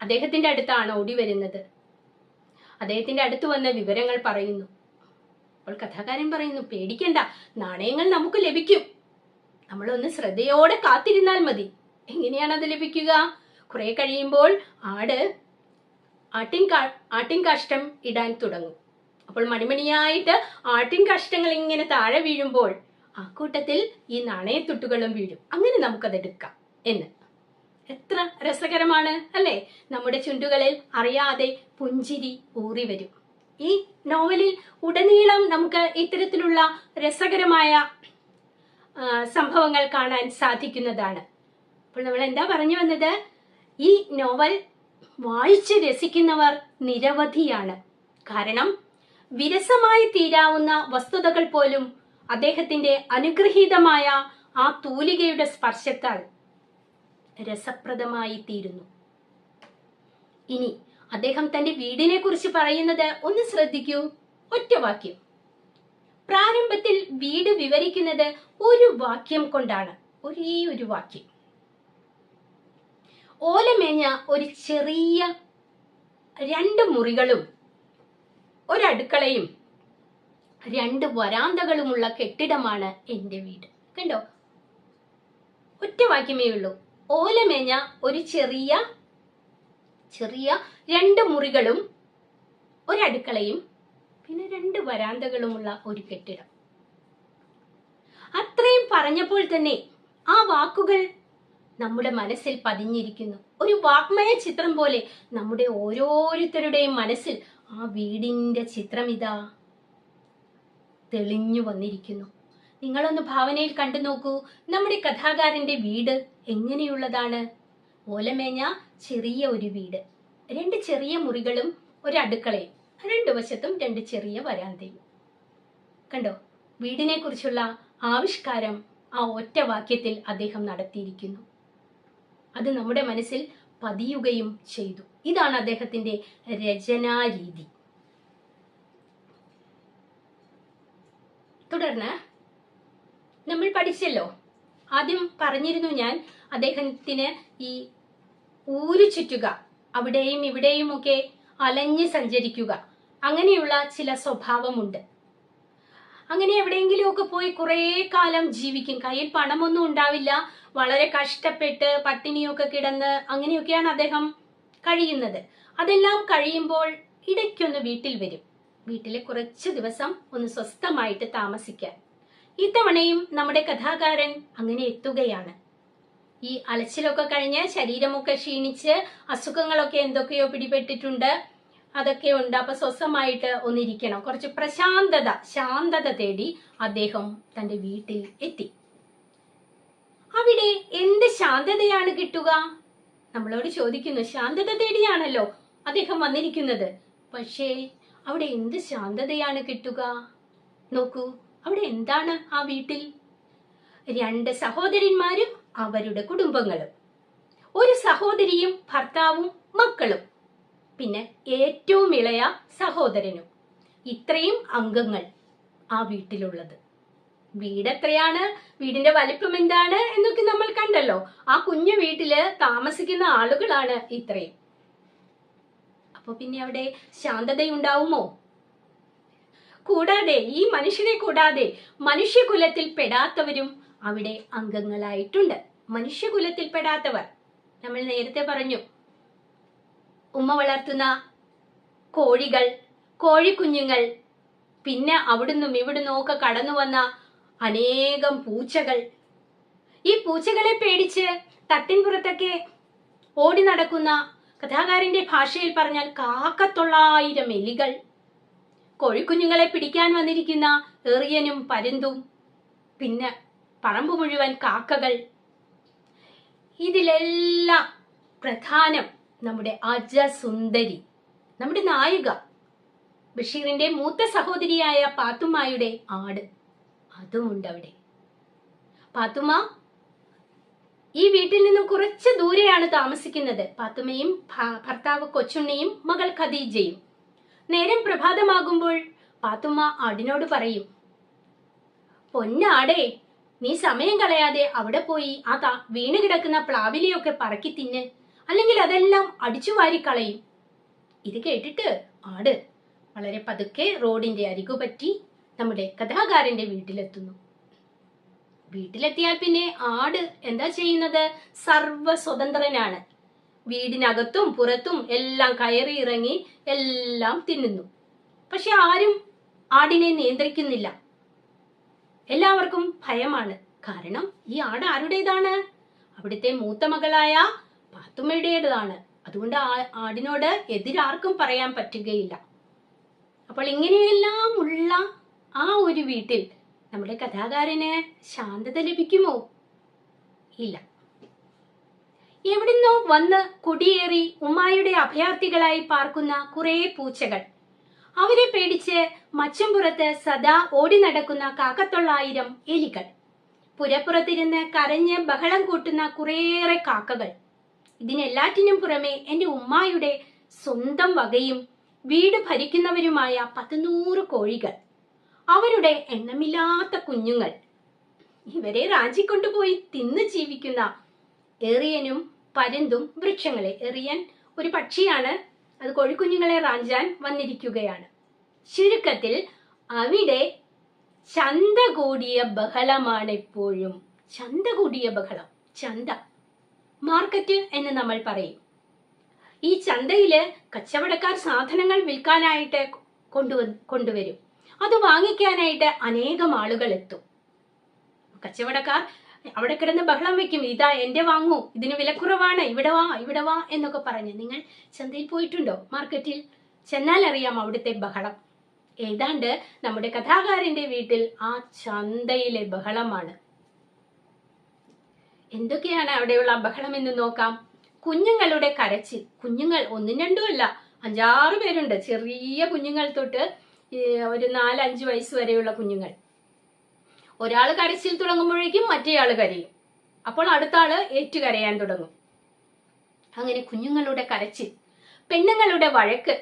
അദ്ദേഹത്തിന്റെ അടുത്താണ് ഓടി വരുന്നത്. അദ്ദേഹത്തിന്റെ അടുത്ത് വന്ന വിവരങ്ങൾ പറയുന്നു. അപ്പോൾ കഥാകാരൻ പറയുന്നു, പേടിക്കണ്ട, നാണയങ്ങൾ നമുക്ക് ലഭിക്കും. നമ്മളൊന്ന് ശ്രദ്ധയോടെ കാത്തിരുന്നാൽ മതി. എങ്ങനെയാണ് അത് ലഭിക്കുക? കുറെ കഴിയുമ്പോൾ ആട് ആട്ടിൻ കാഷ്ടം ഇടാൻ തുടങ്ങും. അപ്പോൾ മണിമണിയായിട്ട് ആട്ടിൻ കാഷ്ടങ്ങൾ ഇങ്ങനെ താഴെ വീഴുമ്പോൾ ആ കൂട്ടത്തിൽ ഈ നാണയത്തുട്ടുകളും വീഴും. അങ്ങനെ നമുക്കതെടുക്കാം എന്ന്. എത്ര രസകരമാണ് അല്ലേ? നമ്മുടെ ചുണ്ടുകളിൽ അറിയാതെ പുഞ്ചിരി ഊറി വരും. ഈ നോവലിൽ ഉടനീളം നമുക്ക് ഇത്തരത്തിലുള്ള രസകരമായ സംഭവങ്ങൾ കാണാൻ സാധിക്കുന്നതാണ്. അപ്പോൾ നമ്മൾ എന്താ പറഞ്ഞു വന്നത്? ഈ നോവൽ വായിച്ച് രസിക്കുന്നവർ നിരവധിയാണ്. കാരണം വിരസമായി തീരാവുന്ന വസ്തുതകൾ പോലും അദ്ദേഹത്തിന്റെ അനുഗ്രഹീതമായ ആ തൂലികയുടെ സ്പർശത്താൽ രസപ്രദമായി തീരുന്നു. ഇനി അദ്ദേഹം തന്റെ വീടിനെ കുറിച്ച് പറയുന്നത് ഒന്ന് ശ്രദ്ധിക്കൂ. ഒറ്റ വാക്യം. പ്രാരംഭത്തിൽ വീട് വിവരിക്കുന്നത് ഒരു വാക്യം കൊണ്ടാണ്, ഒരേ ഒരു വാക്യം. ഓലമേഞ്ഞ ഒരു ചെറിയ 2 മുറികളും ഒരടുക്കളയും 2 വരാന്തകളുമുള്ള കെട്ടിടമാണ് എൻ്റെ വീട്. കണ്ടോ? ഒറ്റ വാക്യമേ ഉള്ളൂ. ഓലമേഞ്ഞ ഒരു ചെറിയ 2 മുറികളും ഒരടുക്കളയും പിന്നെ 2 വരാന്തകളുമുള്ള ഒരു കെട്ടിടം. അത്രയും പറഞ്ഞപ്പോൾ തന്നെ ആ വാക്കുകൾ നമ്മുടെ മനസ്സിൽ പതിഞ്ഞിരിക്കുന്നു. ഒരു വാഗ്മയ ചിത്രം പോലെ നമ്മുടെ ഓരോരുത്തരുടെയും മനസ്സിൽ ആ വീടിന്റെ ചിത്രം ഇതാ തെളിഞ്ഞു വന്നിരിക്കുന്നു. നിങ്ങളൊന്ന് ഭാവനയിൽ കണ്ടു നോക്കൂ. നമ്മുടെ കഥാകാരന്റെ വീട് എങ്ങനെയുള്ളതാണ്? ഓലമേഞ്ഞ ചെറിയ ഒരു വീട്, 2 ചെറിയ മുറികളും ഒരു അടുക്കളയും, 2 വശത്തും 2 ചെറിയ വരാന്തയും. കണ്ടോ? വീടിനെ കുറിച്ചുള്ള ആവിഷ്കാരം ആ ഒറ്റ വാക്യത്തിൽ അദ്ദേഹം നടത്തിയിരിക്കുന്നു. അത് നമ്മുടെ മനസ്സിൽ പതിയുകയും ചെയ്തു. ഇതാണ് അദ്ദേഹത്തിന്റെ രചനാരീതി. തുടർന്ന് നമ്മൾ പഠിച്ചല്ലോ, ആദ്യം പറഞ്ഞിരുന്നു ഞാൻ, അദ്ദേഹത്തിന് ഈ ഊരു ചുറ്റുക, അവിടെയും ഇവിടെയും ഒക്കെ അലഞ്ഞ് സഞ്ചരിക്കുക, അങ്ങനെയുള്ള ചില സ്വഭാവമുണ്ട്. അങ്ങനെ എവിടെയെങ്കിലും ഒക്കെ പോയി കുറേ കാലം ജീവിക്കും. കയ്യിൽ പണമൊന്നും ഉണ്ടാവില്ല, വളരെ കഷ്ടപ്പെട്ട് പട്ടിണിയൊക്കെ കിടന്ന് അങ്ങനെയൊക്കെയാണ് അദ്ദേഹം കഴിയുന്നത്. അതെല്ലാം കഴിയുമ്പോൾ ഇടയ്ക്കൊന്ന് വീട്ടിൽ വരും. വീട്ടിലെ കുറച്ച് ദിവസം ഒന്ന് സ്വസ്ഥമായിട്ട് താമസിക്കാൻ. ഇത്തവണയും നമ്മുടെ കഥാകാരൻ അങ്ങനെ എത്തുകയാണ്. ഈ അലച്ചിലൊക്കെ കഴിഞ്ഞ് ശരീരമൊക്കെ ക്ഷീണിച്ച് അസുഖങ്ങളൊക്കെ എന്തൊക്കെയോ പിടിപെട്ടിട്ടുണ്ട്. അതൊക്കെ ഉണ്ട്. അപ്പൊ സ്വസ്ഥമായിട്ട് ഒന്നിരിക്കണം, കുറച്ച് ശാന്തത തേടി അദ്ദേഹം തന്റെ വീട്ടിൽ എത്തി. അവിടെ എന്ത് ശാന്തതയാണ് കിട്ടുക? നമ്മളോട് ചോദിക്കുന്നു. ശാന്തത തേടിയാണല്ലോ അദ്ദേഹം വന്നിരിക്കുന്നത്. പക്ഷേ അവിടെ എന്ത് ശാന്തതയാണ് കിട്ടുക? നോക്കൂ, അവിടെ എന്താണ് ആ വീട്ടിൽ? 2 സഹോദരന്മാരും അവരുടെ കുടുംബങ്ങളും, ഒരു സഹോദരിയും ഭർത്താവും മക്കളും, പിന്നെ ഏറ്റവും ഇളയ സഹോദരനും. ഇത്രയും അംഗങ്ങൾ ആ വീട്ടിലുള്ളത്. വീട് എത്രയാണ്, വീടിന്റെ വലിപ്പം എന്താണ് എന്നൊക്കെ നമ്മൾ കണ്ടല്ലോ. ആ കുഞ്ഞു വീട്ടില് താമസിക്കുന്ന ആളുകളാണ് ഇത്രയും. അപ്പൊ പിന്നെ അവിടെ ശാന്തതയുണ്ടാവുമോ? കൂടാതെ ഈ മനുഷ്യരെ കൂടാതെ മനുഷ്യകുലത്തിൽ പെടാത്തവരും അവിടെ അംഗങ്ങളായിട്ടുണ്ട്. മനുഷ്യകുലത്തിൽ പെടാത്തവർ നമ്മൾ നേരത്തെ പറഞ്ഞു. ഉമ്മ വളർത്തുന്ന കോഴികൾ, കോഴിക്കുഞ്ഞുങ്ങൾ, പിന്നെ അവിടുന്നും ഇവിടുന്നും ഒക്കെ കടന്നു വന്ന അനേകം പൂച്ചകൾ. ഈ പൂച്ചകളെ പേടിച്ച് തട്ടിൻപുറത്തൊക്കെ ഓടി നടക്കുന്ന, കഥാകാരന്റെ ഭാഷയിൽ പറഞ്ഞാൽ 1,000 എലികൾ, കോഴിക്കുഞ്ഞുങ്ങളെ പിടിക്കാൻ വന്നിരിക്കുന്ന എറിയനും പരുന്തും, പിന്നെ പറമ്പ് മുഴുവൻ കാക്കകൾ. ഇതിലെല്ലാം പ്രധാനം നമ്മുടെ അജസുന്ദരി, നമ്മുടെ നായിക ബഷീറിന്റെ മൂത്ത സഹോദരിയായ പാത്തുമ്മയുടെ ആട്, അതുമുണ്ട് അവിടെ. പാത്തുമ്മ ഈ വീട്ടിൽ നിന്നും കുറച്ച് ദൂരെയാണ് താമസിക്കുന്നത്. പാത്തുമ്മയും ഭർത്താവ് കൊച്ചുണ്ണിയും മകൾ ഖദീജയും. നേരം പ്രഭാതമാകുമ്പോൾ പാത്തുമ്മ ആടിനോട് പറയും, പൊന്നാടേ, നീ സമയം കളയാതെ അവിടെ പോയി ആ വീണ് കിടക്കുന്ന പ്ലാവിലയൊക്കെ പറക്കി തിന്ന്, അല്ലെങ്കിൽ അതെല്ലാം അടിച്ചു വാരിക്കളയും. ഇത് കേട്ടിട്ട് ആട് വളരെ പതുക്കെ റോഡിന്റെ അരികുപറ്റി നമ്മുടെ കഥാകാരന്റെ വീട്ടിലെത്തുന്നു. വീട്ടിലെത്തിയാൽ പിന്നെ ആട് എന്താ ചെയ്യുന്നത്? സർവ സ്വതന്ത്രനാണ്. വീടിനകത്തും പുറത്തും എല്ലാം കയറി ഇറങ്ങി എല്ലാം തിന്നുന്നു. പക്ഷെ ആരും ആടിനെ നിയന്ത്രിക്കുന്നില്ല. എല്ലാവർക്കും ഭയമാണ്. കാരണം ഈ ആട് ആരുടേതാണ്? അവിടുത്തെ മൂത്ത മകളായ പാത്തുമ്മയുടേതാണ്. അതുകൊണ്ട് ആടിനോട് എതിരാർക്കും പറയാൻ പറ്റുകയില്ല. അപ്പോൾ ഇങ്ങനെയെല്ലാം ഉള്ള ആ ഒരു വീട്ടിൽ നമ്മുടെ കഥാകാരന് ശാന്തത ലഭിക്കുമോ? ഇല്ല. എവിടുന്നോ വന്ന് കുടിയേറി ഉമ്മായുടെ അഭയാർത്ഥികളായി പാർക്കുന്ന കുറെ പൂച്ചകൾ, അവരെ പേടിച്ച് മച്ചമ്പുറത്ത് സദാ ഓടി നടക്കുന്ന 1,000 എലികൾ, പുരപ്പുറത്തിരുന്ന് കരഞ്ഞ് ബഹളം കൂട്ടുന്ന കുറേയേറെ കാക്കകൾ. ഇതിനെല്ലാറ്റിനും പുറമെ എന്റെ ഉമ്മായുടെ സ്വന്തം വകയും വീട് ഭരിക്കുന്നവരുമായ 100 കോഴികൾ, അവരുടെ എണ്ണമില്ലാത്ത കുഞ്ഞുങ്ങൾ, ഇവരെ റാഞ്ചിക്കൊണ്ടുപോയി തിന്ന് ജീവിക്കുന്ന എറിയനും പരുന്തും വൃക്ഷങ്ങളെ. എറിയൻ ഒരു പക്ഷിയാണ്, അത് കോഴിക്കുഞ്ഞുങ്ങളെ റാഞ്ചാൻ വന്നിരിക്കുകയാണ്. ചുരുക്കത്തിൽ അവിടെ ചന്ത കൂടിയ ബഹളമാണ് എപ്പോഴും. ചന്ത കൂടിയ ബഹളം, ചന്ത, മാർക്കറ്റ് എന്ന് നമ്മൾ പറയും. ഈ ചന്തയില് കച്ചവടക്കാർ സാധനങ്ങൾ വിൽക്കാനായിട്ട് കൊണ്ടുവരും. അത് വാങ്ങിക്കാനായിട്ട് അനേകം ആളുകൾ എത്തും. കച്ചവടക്കാർ അവിടെ കിടന്ന് ബഹളം വെക്കും, ഇതാ എന്റെ വാങ്ങൂ, ഇതിന് വിലക്കുറവാണ്, ഇവിടെ വാ എന്നൊക്കെ പറഞ്ഞ്. നിങ്ങൾ ചന്തയിൽ പോയിട്ടുണ്ടോ? മാർക്കറ്റിൽ ചെന്നാൽ അറിയാം അവിടുത്തെ ബഹളം. ഏതാണ്ട് നമ്മുടെ കഥാകാരന്റെ വീട്ടിൽ ആ ചന്തയിലെ ബഹളമാണ്. എന്തൊക്കെയാണ് അവിടെയുള്ള ബഹളം എന്ന് നോക്കാം. കുഞ്ഞുങ്ങളുടെ കരച്ചിൽ. കുഞ്ഞുങ്ങൾ 1, 2 അല്ല, 5-6 പേരുണ്ട്. ചെറിയ കുഞ്ഞുങ്ങൾ തൊട്ട് ഒരു 4-5 വയസ്സ് വരെയുള്ള കുഞ്ഞുങ്ങൾ. ഒരാൾ കരച്ചിൽ തുടങ്ങുമ്പോഴേക്കും മറ്റേയാൾ കരയും. അപ്പോൾ അടുത്ത ആള് ഏറ്റുകരയാൻ തുടങ്ങും. അങ്ങനെ കുഞ്ഞുങ്ങളുടെ കരച്ചിൽ, പെണ്ണുങ്ങളുടെ വഴക്ക്,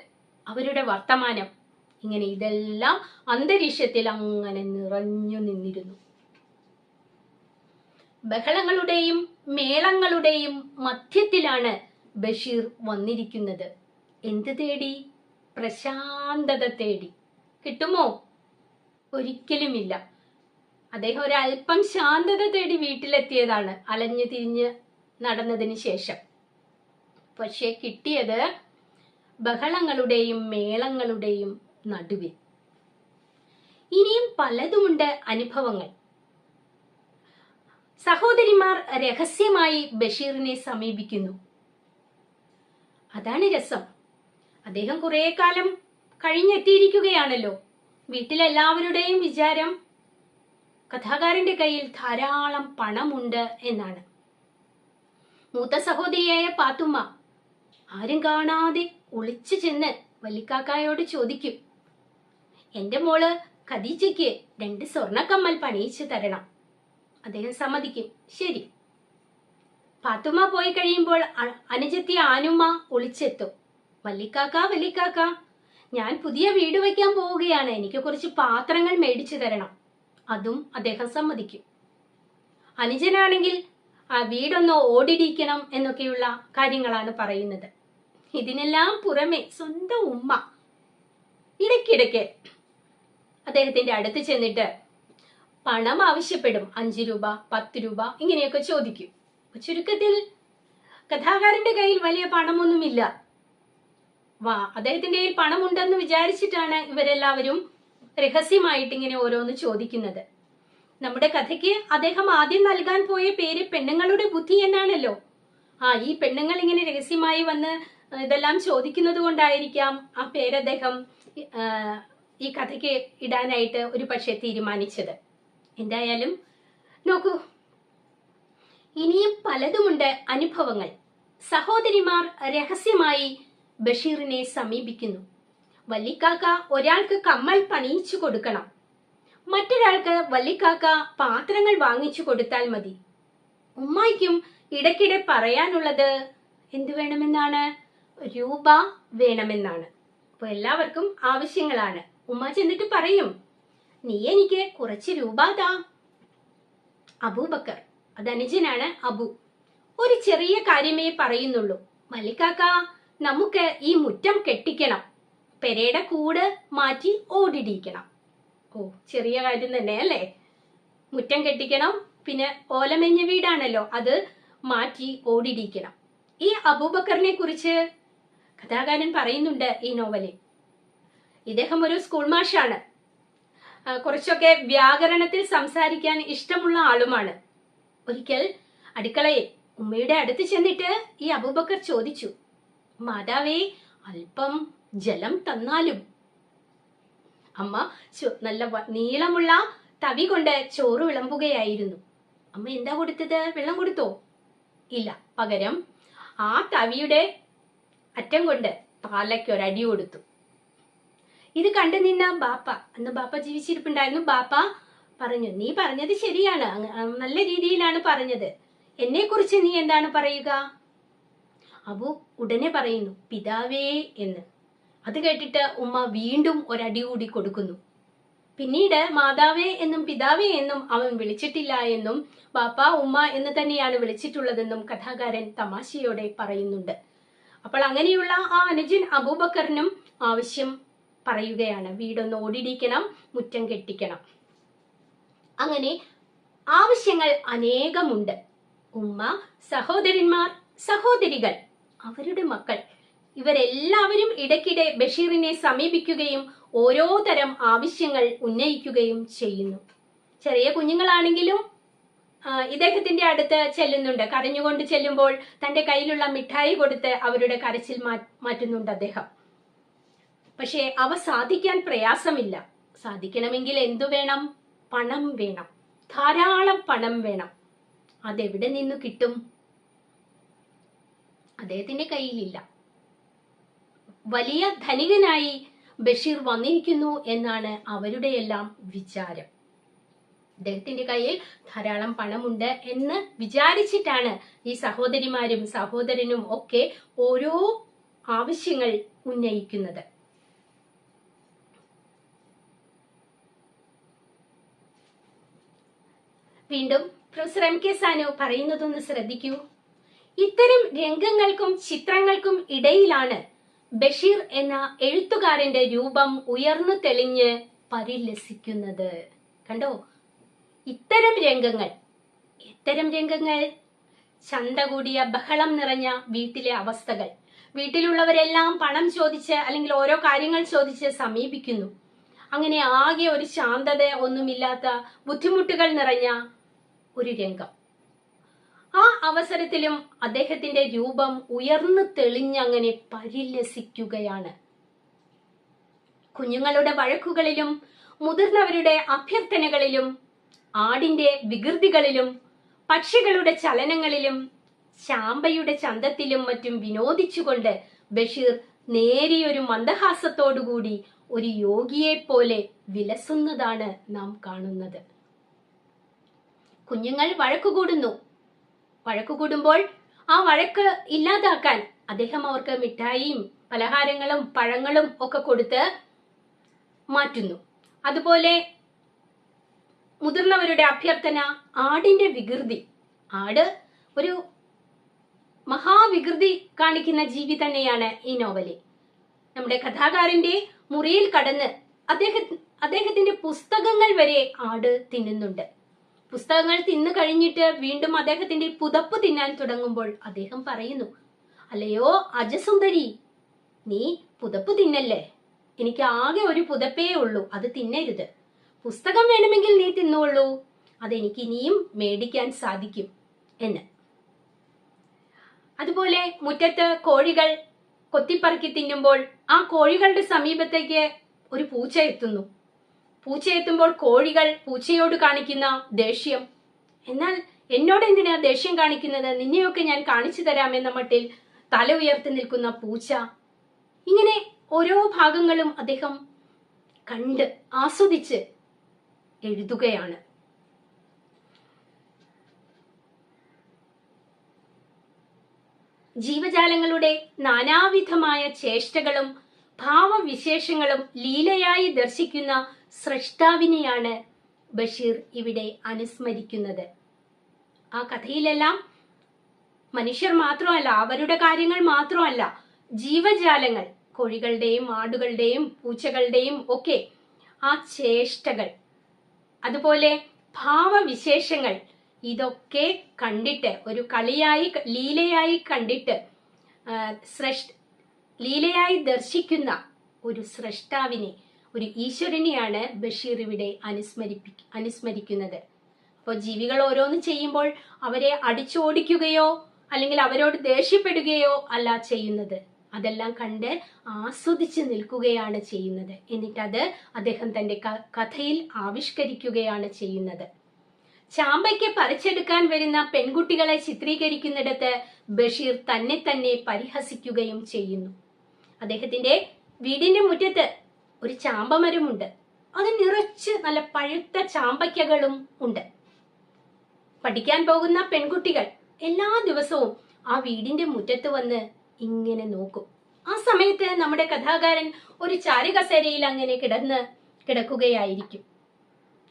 അവരുടെ വർത്തമാനം, ഇങ്ങനെ ഇതെല്ലാം അന്തരീക്ഷത്തിൽ അങ്ങനെ നിറഞ്ഞു നിന്നിരുന്നു. ബഹളങ്ങളുടെയും മേളങ്ങളുടെയും മധ്യത്തിലാണ് ബഷീർ വന്നിരിക്കുന്നത്. എന്ത് തേടി? പ്രശാന്തത തേടി. കിട്ടുമോ? ഒരിക്കലുമില്ല. അദ്ദേഹം ഒരല്പം ശാന്തത തേടി വീട്ടിലെത്തിയതാണ്, അലഞ്ഞു തിരിഞ്ഞ് നടന്നതിന് ശേഷം. പക്ഷെ കിട്ടിയത് ബഹളങ്ങളുടെയും മേളങ്ങളുടെയും നടുവിൽ. ഇനിയും പലതുമുണ്ട് അനുഭവങ്ങൾ. സഹോദരിമാർ രഹസ്യമായി ബഷീറിനെ സമീപിക്കുന്നു. അതാണ് രസം. അദ്ദേഹം കുറെ കാലം കഴിഞ്ഞെത്തിയിരിക്കുകയാണല്ലോ. വീട്ടിലെല്ലാവരുടെയും വിചാരം കഥാകാരന്റെ കയ്യിൽ ധാരാളം പണമുണ്ട് എന്നാണ്. മൂത്ത സഹോദരിയായ പാത്തുമ്മ ആരും കാണാതെ ഒളിച്ചു ചെന്ന് വല്ലിക്കാക്കായോട് ചോദിക്കും, എന്റെ മോള് ഖദീജയ്ക്ക് 2 സ്വർണ്ണക്കമ്മൽ പണിയിച്ചു തരണം. അദ്ദേഹം സമ്മതിക്കും. ശരി. പാത്തുമ്മ പോയി കഴിയുമ്പോൾ അനുജത്തി ആനുമ്മ ഒളിച്ചെത്തും. വല്ലിക്കാക്ക, ഞാൻ പുതിയ വീട് വയ്ക്കാൻ പോവുകയാണ്, എനിക്ക് കുറച്ച് പാത്രങ്ങൾ മേടിച്ചു തരണം. അതും അദ്ദേഹം സമ്മതിക്കും. അനുജനാണെങ്കിൽ ആ വീടൊന്ന് ഓടിടിക്കണം എന്നൊക്കെയുള്ള കാര്യങ്ങളാണ് പറയുന്നത്. ഇതിനെല്ലാം പുറമെ സ്വന്തം ഉമ്മ ഇടയ്ക്കിടയ്ക്ക് അദ്ദേഹത്തിന്റെ അടുത്ത് ചെന്നിട്ട് പണം ആവശ്യപ്പെടും. 5 രൂപ 10 രൂപ ഇങ്ങനെയൊക്കെ ചോദിക്കും. ചുരുക്കത്തിൽ കഥാകാരന്റെ കയ്യിൽ വലിയ പണമൊന്നുമില്ല. അദ്ദേഹത്തിന്റെ കയ്യിൽ പണമുണ്ടെന്ന് വിചാരിച്ചിട്ടാണ് ഇവരെല്ലാവരും രഹസ്യമായിട്ട് ഇങ്ങനെ ഓരോന്ന് ചോദിക്കുന്നത്. നമ്മുടെ കഥയ്ക്ക് അദ്ദേഹം ആദ്യം നൽകാൻ പോയ പേര് പെണ്ണുങ്ങളുടെ ബുദ്ധി എന്നാണല്ലോ. ഈ പെണ്ണുങ്ങൾ ഇങ്ങനെ രഹസ്യമായി വന്ന് ഇതെല്ലാം ചോദിക്കുന്നത് കൊണ്ടായിരിക്കാം ആ പേര് അദ്ദേഹം ഈ കഥയ്ക്ക് ഇടാനായിട്ട് ഒരു പക്ഷെ തീരുമാനിച്ചത്. എന്തായാലും നോക്കൂ, ഇനിയും പലതുമുണ്ട് അനുഭവങ്ങൾ. സഹോദരിമാർ രഹസ്യമായി ബഷീറിനെ സമീപിക്കുന്നു. വല്ലിക്കാക്ക ഒരാൾക്ക് കമ്മൽ പണിയിച്ചു കൊടുക്കണം, മറ്റൊരാൾക്ക് വല്ലിക്കാക്ക പാത്രങ്ങൾ വാങ്ങിച്ചു കൊടുത്താൽ മതി. ഉമ്മായ്ക്കും ഇടയ്ക്കിടെ പറയാനുള്ളത് എന്തു വേണമെന്നാണ്? രൂപ വേണമെന്നാണ്. അപ്പൊ എല്ലാവർക്കും ആവശ്യങ്ങളാണ്. ഉമ്മ ചെന്നിട്ട് പറയും, നീ എനിക്ക് കുറച്ച് രൂപ താ. അബൂബക്കർ, അത് അനുജനാണ്, അബു, ഒരു ചെറിയ കാര്യമേ പറയുന്നുള്ളൂ. വല്ലിക്കാക്ക, നമുക്ക് ഈ മുറ്റം കെട്ടിക്കണം, പെരയുടെ കൂട് മാറ്റി ഓടിടിക്കണം. ചെറിയ കാര്യം തന്നെ അല്ലേ? മുറ്റം കെട്ടിക്കണം, പിന്നെ ഓലമെഞ്ഞ വീടാണല്ലോ, അത് മാറ്റി ഓടിടിക്കണം. ഈ അബൂബക്കറിനെ കുറിച്ച് കഥാകാരൻ പറയുന്നുണ്ട് ഈ നോവലിൽ. ഇദ്ദേഹം ഒരു സ്കൂൾ മാഷാണ്. കുറച്ചൊക്കെ വ്യാകരണത്തിൽ സംസാരിക്കാൻ ഇഷ്ടമുള്ള ആളുമാണ്. ഒരിക്കൽ അടുക്കളയിൽ ഉമ്മയുടെ അടുത്ത് ചെന്നിട്ട് ഈ അബൂബക്കർ ചോദിച്ചു, മാതാവേ, അല്പം ജലം തന്നാലും. അമ്മ നല്ല നീളമുള്ള തവി കൊണ്ട് ചോറ് വിളമ്പുകയായിരുന്നു. അമ്മ എന്താ കൊടുത്തത്? വെള്ളം കൊടുത്തോ? ഇല്ല. പകരം ആ തവിയുടെ അറ്റം കൊണ്ട് പാലയ്ക്കൊരടി കൊടുത്തു. ഇത് കണ്ടു നിന്ന ബാപ്പ, അന്ന് ബാപ്പ ജീവിച്ചിരിപ്പുണ്ടായിരുന്നു, ബാപ്പ പറഞ്ഞു, നീ പറഞ്ഞത് ശരിയാണ്, നല്ല രീതിയിലാണ് പറഞ്ഞത്, എന്നെ കുറിച്ച് നീ എന്താണ് പറയുക? അബു ഉടനെ പറയുന്നു, പിതാവേ എന്ന്. അത് കേട്ടിട്ട് ഉമ്മ വീണ്ടും ഒരടി കൂടി കൊടുക്കുന്നു. പിന്നീട് മാതാവേ എന്നും പിതാവേ എന്നും അവൻ വിളിച്ചിട്ടില്ല എന്നും ബാപ്പ ഉമ്മ എന്ന് തന്നെയാണ് വിളിച്ചിട്ടുള്ളതെന്നും കഥാകാരൻ തമാശയോടെ പറയുന്നുണ്ട്. അപ്പോൾ അങ്ങനെയുള്ള ആ അനുജൻ അബൂബക്കറിനും ആവശ്യം പറയുകയാണ്, വീടൊന്ന് ഓടിടിക്കണം, മുറ്റം കെട്ടിക്കണം. അങ്ങനെ ആവശ്യങ്ങൾ അനേകമുണ്ട്. ഉമ്മ, സഹോദരന്മാർ, സഹോദരികൾ, അവരുടെ മക്കൾ, ഇവരെല്ലാവരും ഇടയ്ക്കിടെ ബഷീറിനെ സമീപിക്കുകയും ഓരോ തരം ആവശ്യങ്ങൾ ഉന്നയിക്കുകയും ചെയ്യുന്നു. ചെറിയ കുഞ്ഞുങ്ങളാണെങ്കിലും ഇദ്ദേഹത്തിന്റെ അടുത്ത് ചെല്ലുന്നുണ്ട്. കരഞ്ഞുകൊണ്ട് ചെല്ലുമ്പോൾ തന്റെ കയ്യിലുള്ള മിഠായി കൊടുത്ത് അവരുടെ കരച്ചിൽ മാറ്റുന്നുണ്ട് അദ്ദേഹം. പക്ഷേ അവ സാധിക്കാൻ പ്രയാസമില്ല. സാധിക്കണമെങ്കിൽ എന്തു വേണം? പണം വേണം, ധാരാളം പണം വേണം. അതെവിടെ നിന്ന് കിട്ടും? അദ്ദേഹത്തിന്റെ കയ്യിലില്ല. വലിയ ധനികനായി ബഷീർ വന്നിരിക്കുന്നു എന്നാണ് അവരുടെയെല്ലാം വിചാരം. അദ്ദേഹത്തിന്റെ കയ്യിൽ ധാരാളം പണമുണ്ട് എന്ന് വിചാരിച്ചിട്ടാണ് ഈ സഹോദരിമാരും സഹോദരനും ഒക്കെ ഓരോ ആവശ്യങ്ങൾ ഉന്നയിക്കുന്നത്. വീണ്ടും പ്രൊഫസർ എം കെ സാനു പറയുന്നതൊന്ന് ശ്രദ്ധിക്കൂ. ഇത്തരം രംഗങ്ങൾക്കും ചിത്രങ്ങൾക്കും ഇടയിലാണ് ബഷീർ എന്ന എഴുത്തുകാരന്റെ രൂപം ഉയർന്നു തെളിഞ്ഞ് പരിലസിക്കുന്നത്. കണ്ടോ? ഇത്തരം രംഗങ്ങൾ ചന്ത കൂടിയ ബഹളം നിറഞ്ഞ വീട്ടിലെ അവസ്ഥകൾ, വീട്ടിലുള്ളവരെല്ലാം പണം ചോദിച്ച് അല്ലെങ്കിൽ ഓരോ കാര്യങ്ങൾ ചോദിച്ച് സമീപിക്കുന്നു. അങ്ങനെ ആകെ ഒരു ശാന്തത ഒന്നുമില്ലാത്ത ബുദ്ധിമുട്ടുകൾ നിറഞ്ഞ ഒരു രംഗം. ആ അവസരത്തിലും അദ്ദേഹത്തിന്റെ രൂപം ഉയർന്നു തെളിഞ്ഞങ്ങനെ പരിലസിക്കുകയാണ്. കുഞ്ഞുങ്ങളുടെ വഴക്കുകളിലും മുതിർന്നവരുടെ അഭ്യർത്ഥനകളിലും ആടിന്റെ വികൃതികളിലും പക്ഷികളുടെ ചലനങ്ങളിലും ചാമ്പയുടെ ചന്തത്തിലും മറ്റും വിനോദിച്ചുകൊണ്ട് ബഷീർ നേരിയൊരു മന്ദഹാസത്തോടുകൂടി ഒരു യോഗിയെ പോലെ വിലസുന്നതാണ് നാം കാണുന്നത്. കുഞ്ഞുങ്ങൾ വഴക്കുകൂടുന്നു. വഴക്കുകൂടുമ്പോൾ ആ വഴക്ക് ഇല്ലാതാക്കാൻ അദ്ദേഹം അവർക്ക് മിഠായിയും പലഹാരങ്ങളും പഴങ്ങളും ഒക്കെ കൊടുത്ത് മാറ്റുന്നു. അതുപോലെ മുതിർന്നവരുടെ അഭ്യർത്ഥന, ആടിന്റെ വികൃതി. ആട് ഒരു മഹാവികൃതി കാണിക്കുന്ന ജീവി തന്നെയാണ് ഈ നോവലിൽ. നമ്മുടെ കഥാകാരന്റെ മുറിയിൽ കടന്ന് അദ്ദേഹത്തിന്റെ പുസ്തകങ്ങൾ വരെ ആട് തിന്നുന്നുണ്ട്. പുസ്തകങ്ങൾ തിന്നു കഴിഞ്ഞിട്ട് വീണ്ടും അദ്ദേഹത്തിന്റെ പുതപ്പ് തിന്നാൻ തുടങ്ങുമ്പോൾ അദ്ദേഹം പറയുന്നു, അല്ലയോ അജസുന്ദരി, നീ പുതപ്പ് തിന്നല്ലേ? എനിക്ക് ആകെ ഒരു പുതപ്പേ ഉള്ളൂ, അത് തിന്നരുത്. പുസ്തകം വേണമെങ്കിൽ നീ തിന്നോളൂ, അതെനിക്ക് ഇനിയും മേടിക്കാൻ സാധിക്കും എന്ന്. അതുപോലെ മുറ്റത്ത് കോഴികൾ കൊത്തിപ്പറക്കി തിന്നുമ്പോൾ ആ കോഴികളുടെ സമീപത്തേക്ക് ഒരു പൂച്ച എത്തുന്നു. പൂച്ച എത്തുമ്പോൾ കോഴികൾ പൂച്ചയോട് കാണിക്കുന്ന ദേഷ്യം, എന്നാൽ എന്നോട് എന്തിനാ ദേഷ്യം കാണിക്കുന്നത്, നിന്നെയൊക്കെ ഞാൻ കാണിച്ചു തരാമെന്ന മട്ടിൽ തല ഉയർത്തി നിൽക്കുന്ന പൂച്ച. ഇങ്ങനെ ഓരോ ഭാഗങ്ങളും അദ്ദേഹം കണ്ട് ആസ്വദിച്ച് എഴുതുകയാണ്. ജീവജാലങ്ങളുടെ നാനാവിധമായ ചേഷ്ടകളും ഭാവവിശേഷങ്ങളും ലീലയായി ദർശിക്കുന്ന സ്രഷ്ടാവിനെയാണ് ബഷീർ ഇവിടെ അനുസ്മരിക്കുന്നത്. ആ കഥയിലെല്ലാം മനുഷ്യർ മാത്രമല്ല, അവരുടെ കാര്യങ്ങൾ മാത്രമല്ല, ജീവജാലങ്ങൾ, കോഴികളുടെയും ആടുകളുടെയും പൂച്ചകളുടെയും ഒക്കെ ആ ചേഷ്ടകൾ, അതുപോലെ ഭാവവിശേഷങ്ങൾ, ഇതൊക്കെ കണ്ടിട്ട് ഒരു കളിയായി ലീലയായി കണ്ടിട്ട് ലീലയായി ദർശിക്കുന്ന ഒരു സ്രഷ്ടാവിനെ, ഒരു ഈശ്വരനെയാണ് ബഷീർ ഇവിടെ അനുസ്മരിക്കുന്നത്. അപ്പോൾ ജീവികൾ ഓരോന്ന് ചെയ്യുമ്പോൾ അവരെ അടിച്ചോടിക്കുകയോ അല്ലെങ്കിൽ അവരോട് ദേഷ്യപ്പെടുകയോ അല്ല ചെയ്യുന്നത്, അതെല്ലാം കണ്ട് ആസ്വദിച്ച് നിൽക്കുകയാണ് ചെയ്യുന്നത്. എന്നിട്ടത് അദ്ദേഹം തന്റെ കഥയിൽ ആവിഷ്കരിക്കുകയാണ് ചെയ്യുന്നത്. ചാമ്പയ്ക്ക് പറിച്ചെടുക്കാൻ വരുന്ന പെൺകുട്ടികളെ ചിത്രീകരിക്കുന്നിടത്ത് ബഷീർ തന്നെ പരിഹസിക്കുകയും ചെയ്യുന്നു. അദ്ദേഹത്തിന്റെ വീടിന്റെ മുറ്റത്ത് ഒരു ചാമ്പമരമുണ്ട്. അത് നിറച്ച് നല്ല പഴുത്ത ചാമ്പയ്ക്കകളും ഉണ്ട്. പഠിക്കാൻ പോകുന്ന പെൺകുട്ടികൾ എല്ലാ ദിവസവും ആ വീടിന്റെ മുറ്റത്ത് വന്ന് ഇങ്ങനെ നോക്കും. ആ സമയത്ത് നമ്മുടെ കഥാകാരൻ ഒരു ചാരുകസേരയിൽ അങ്ങനെ കിടക്കുകയായിരിക്കും.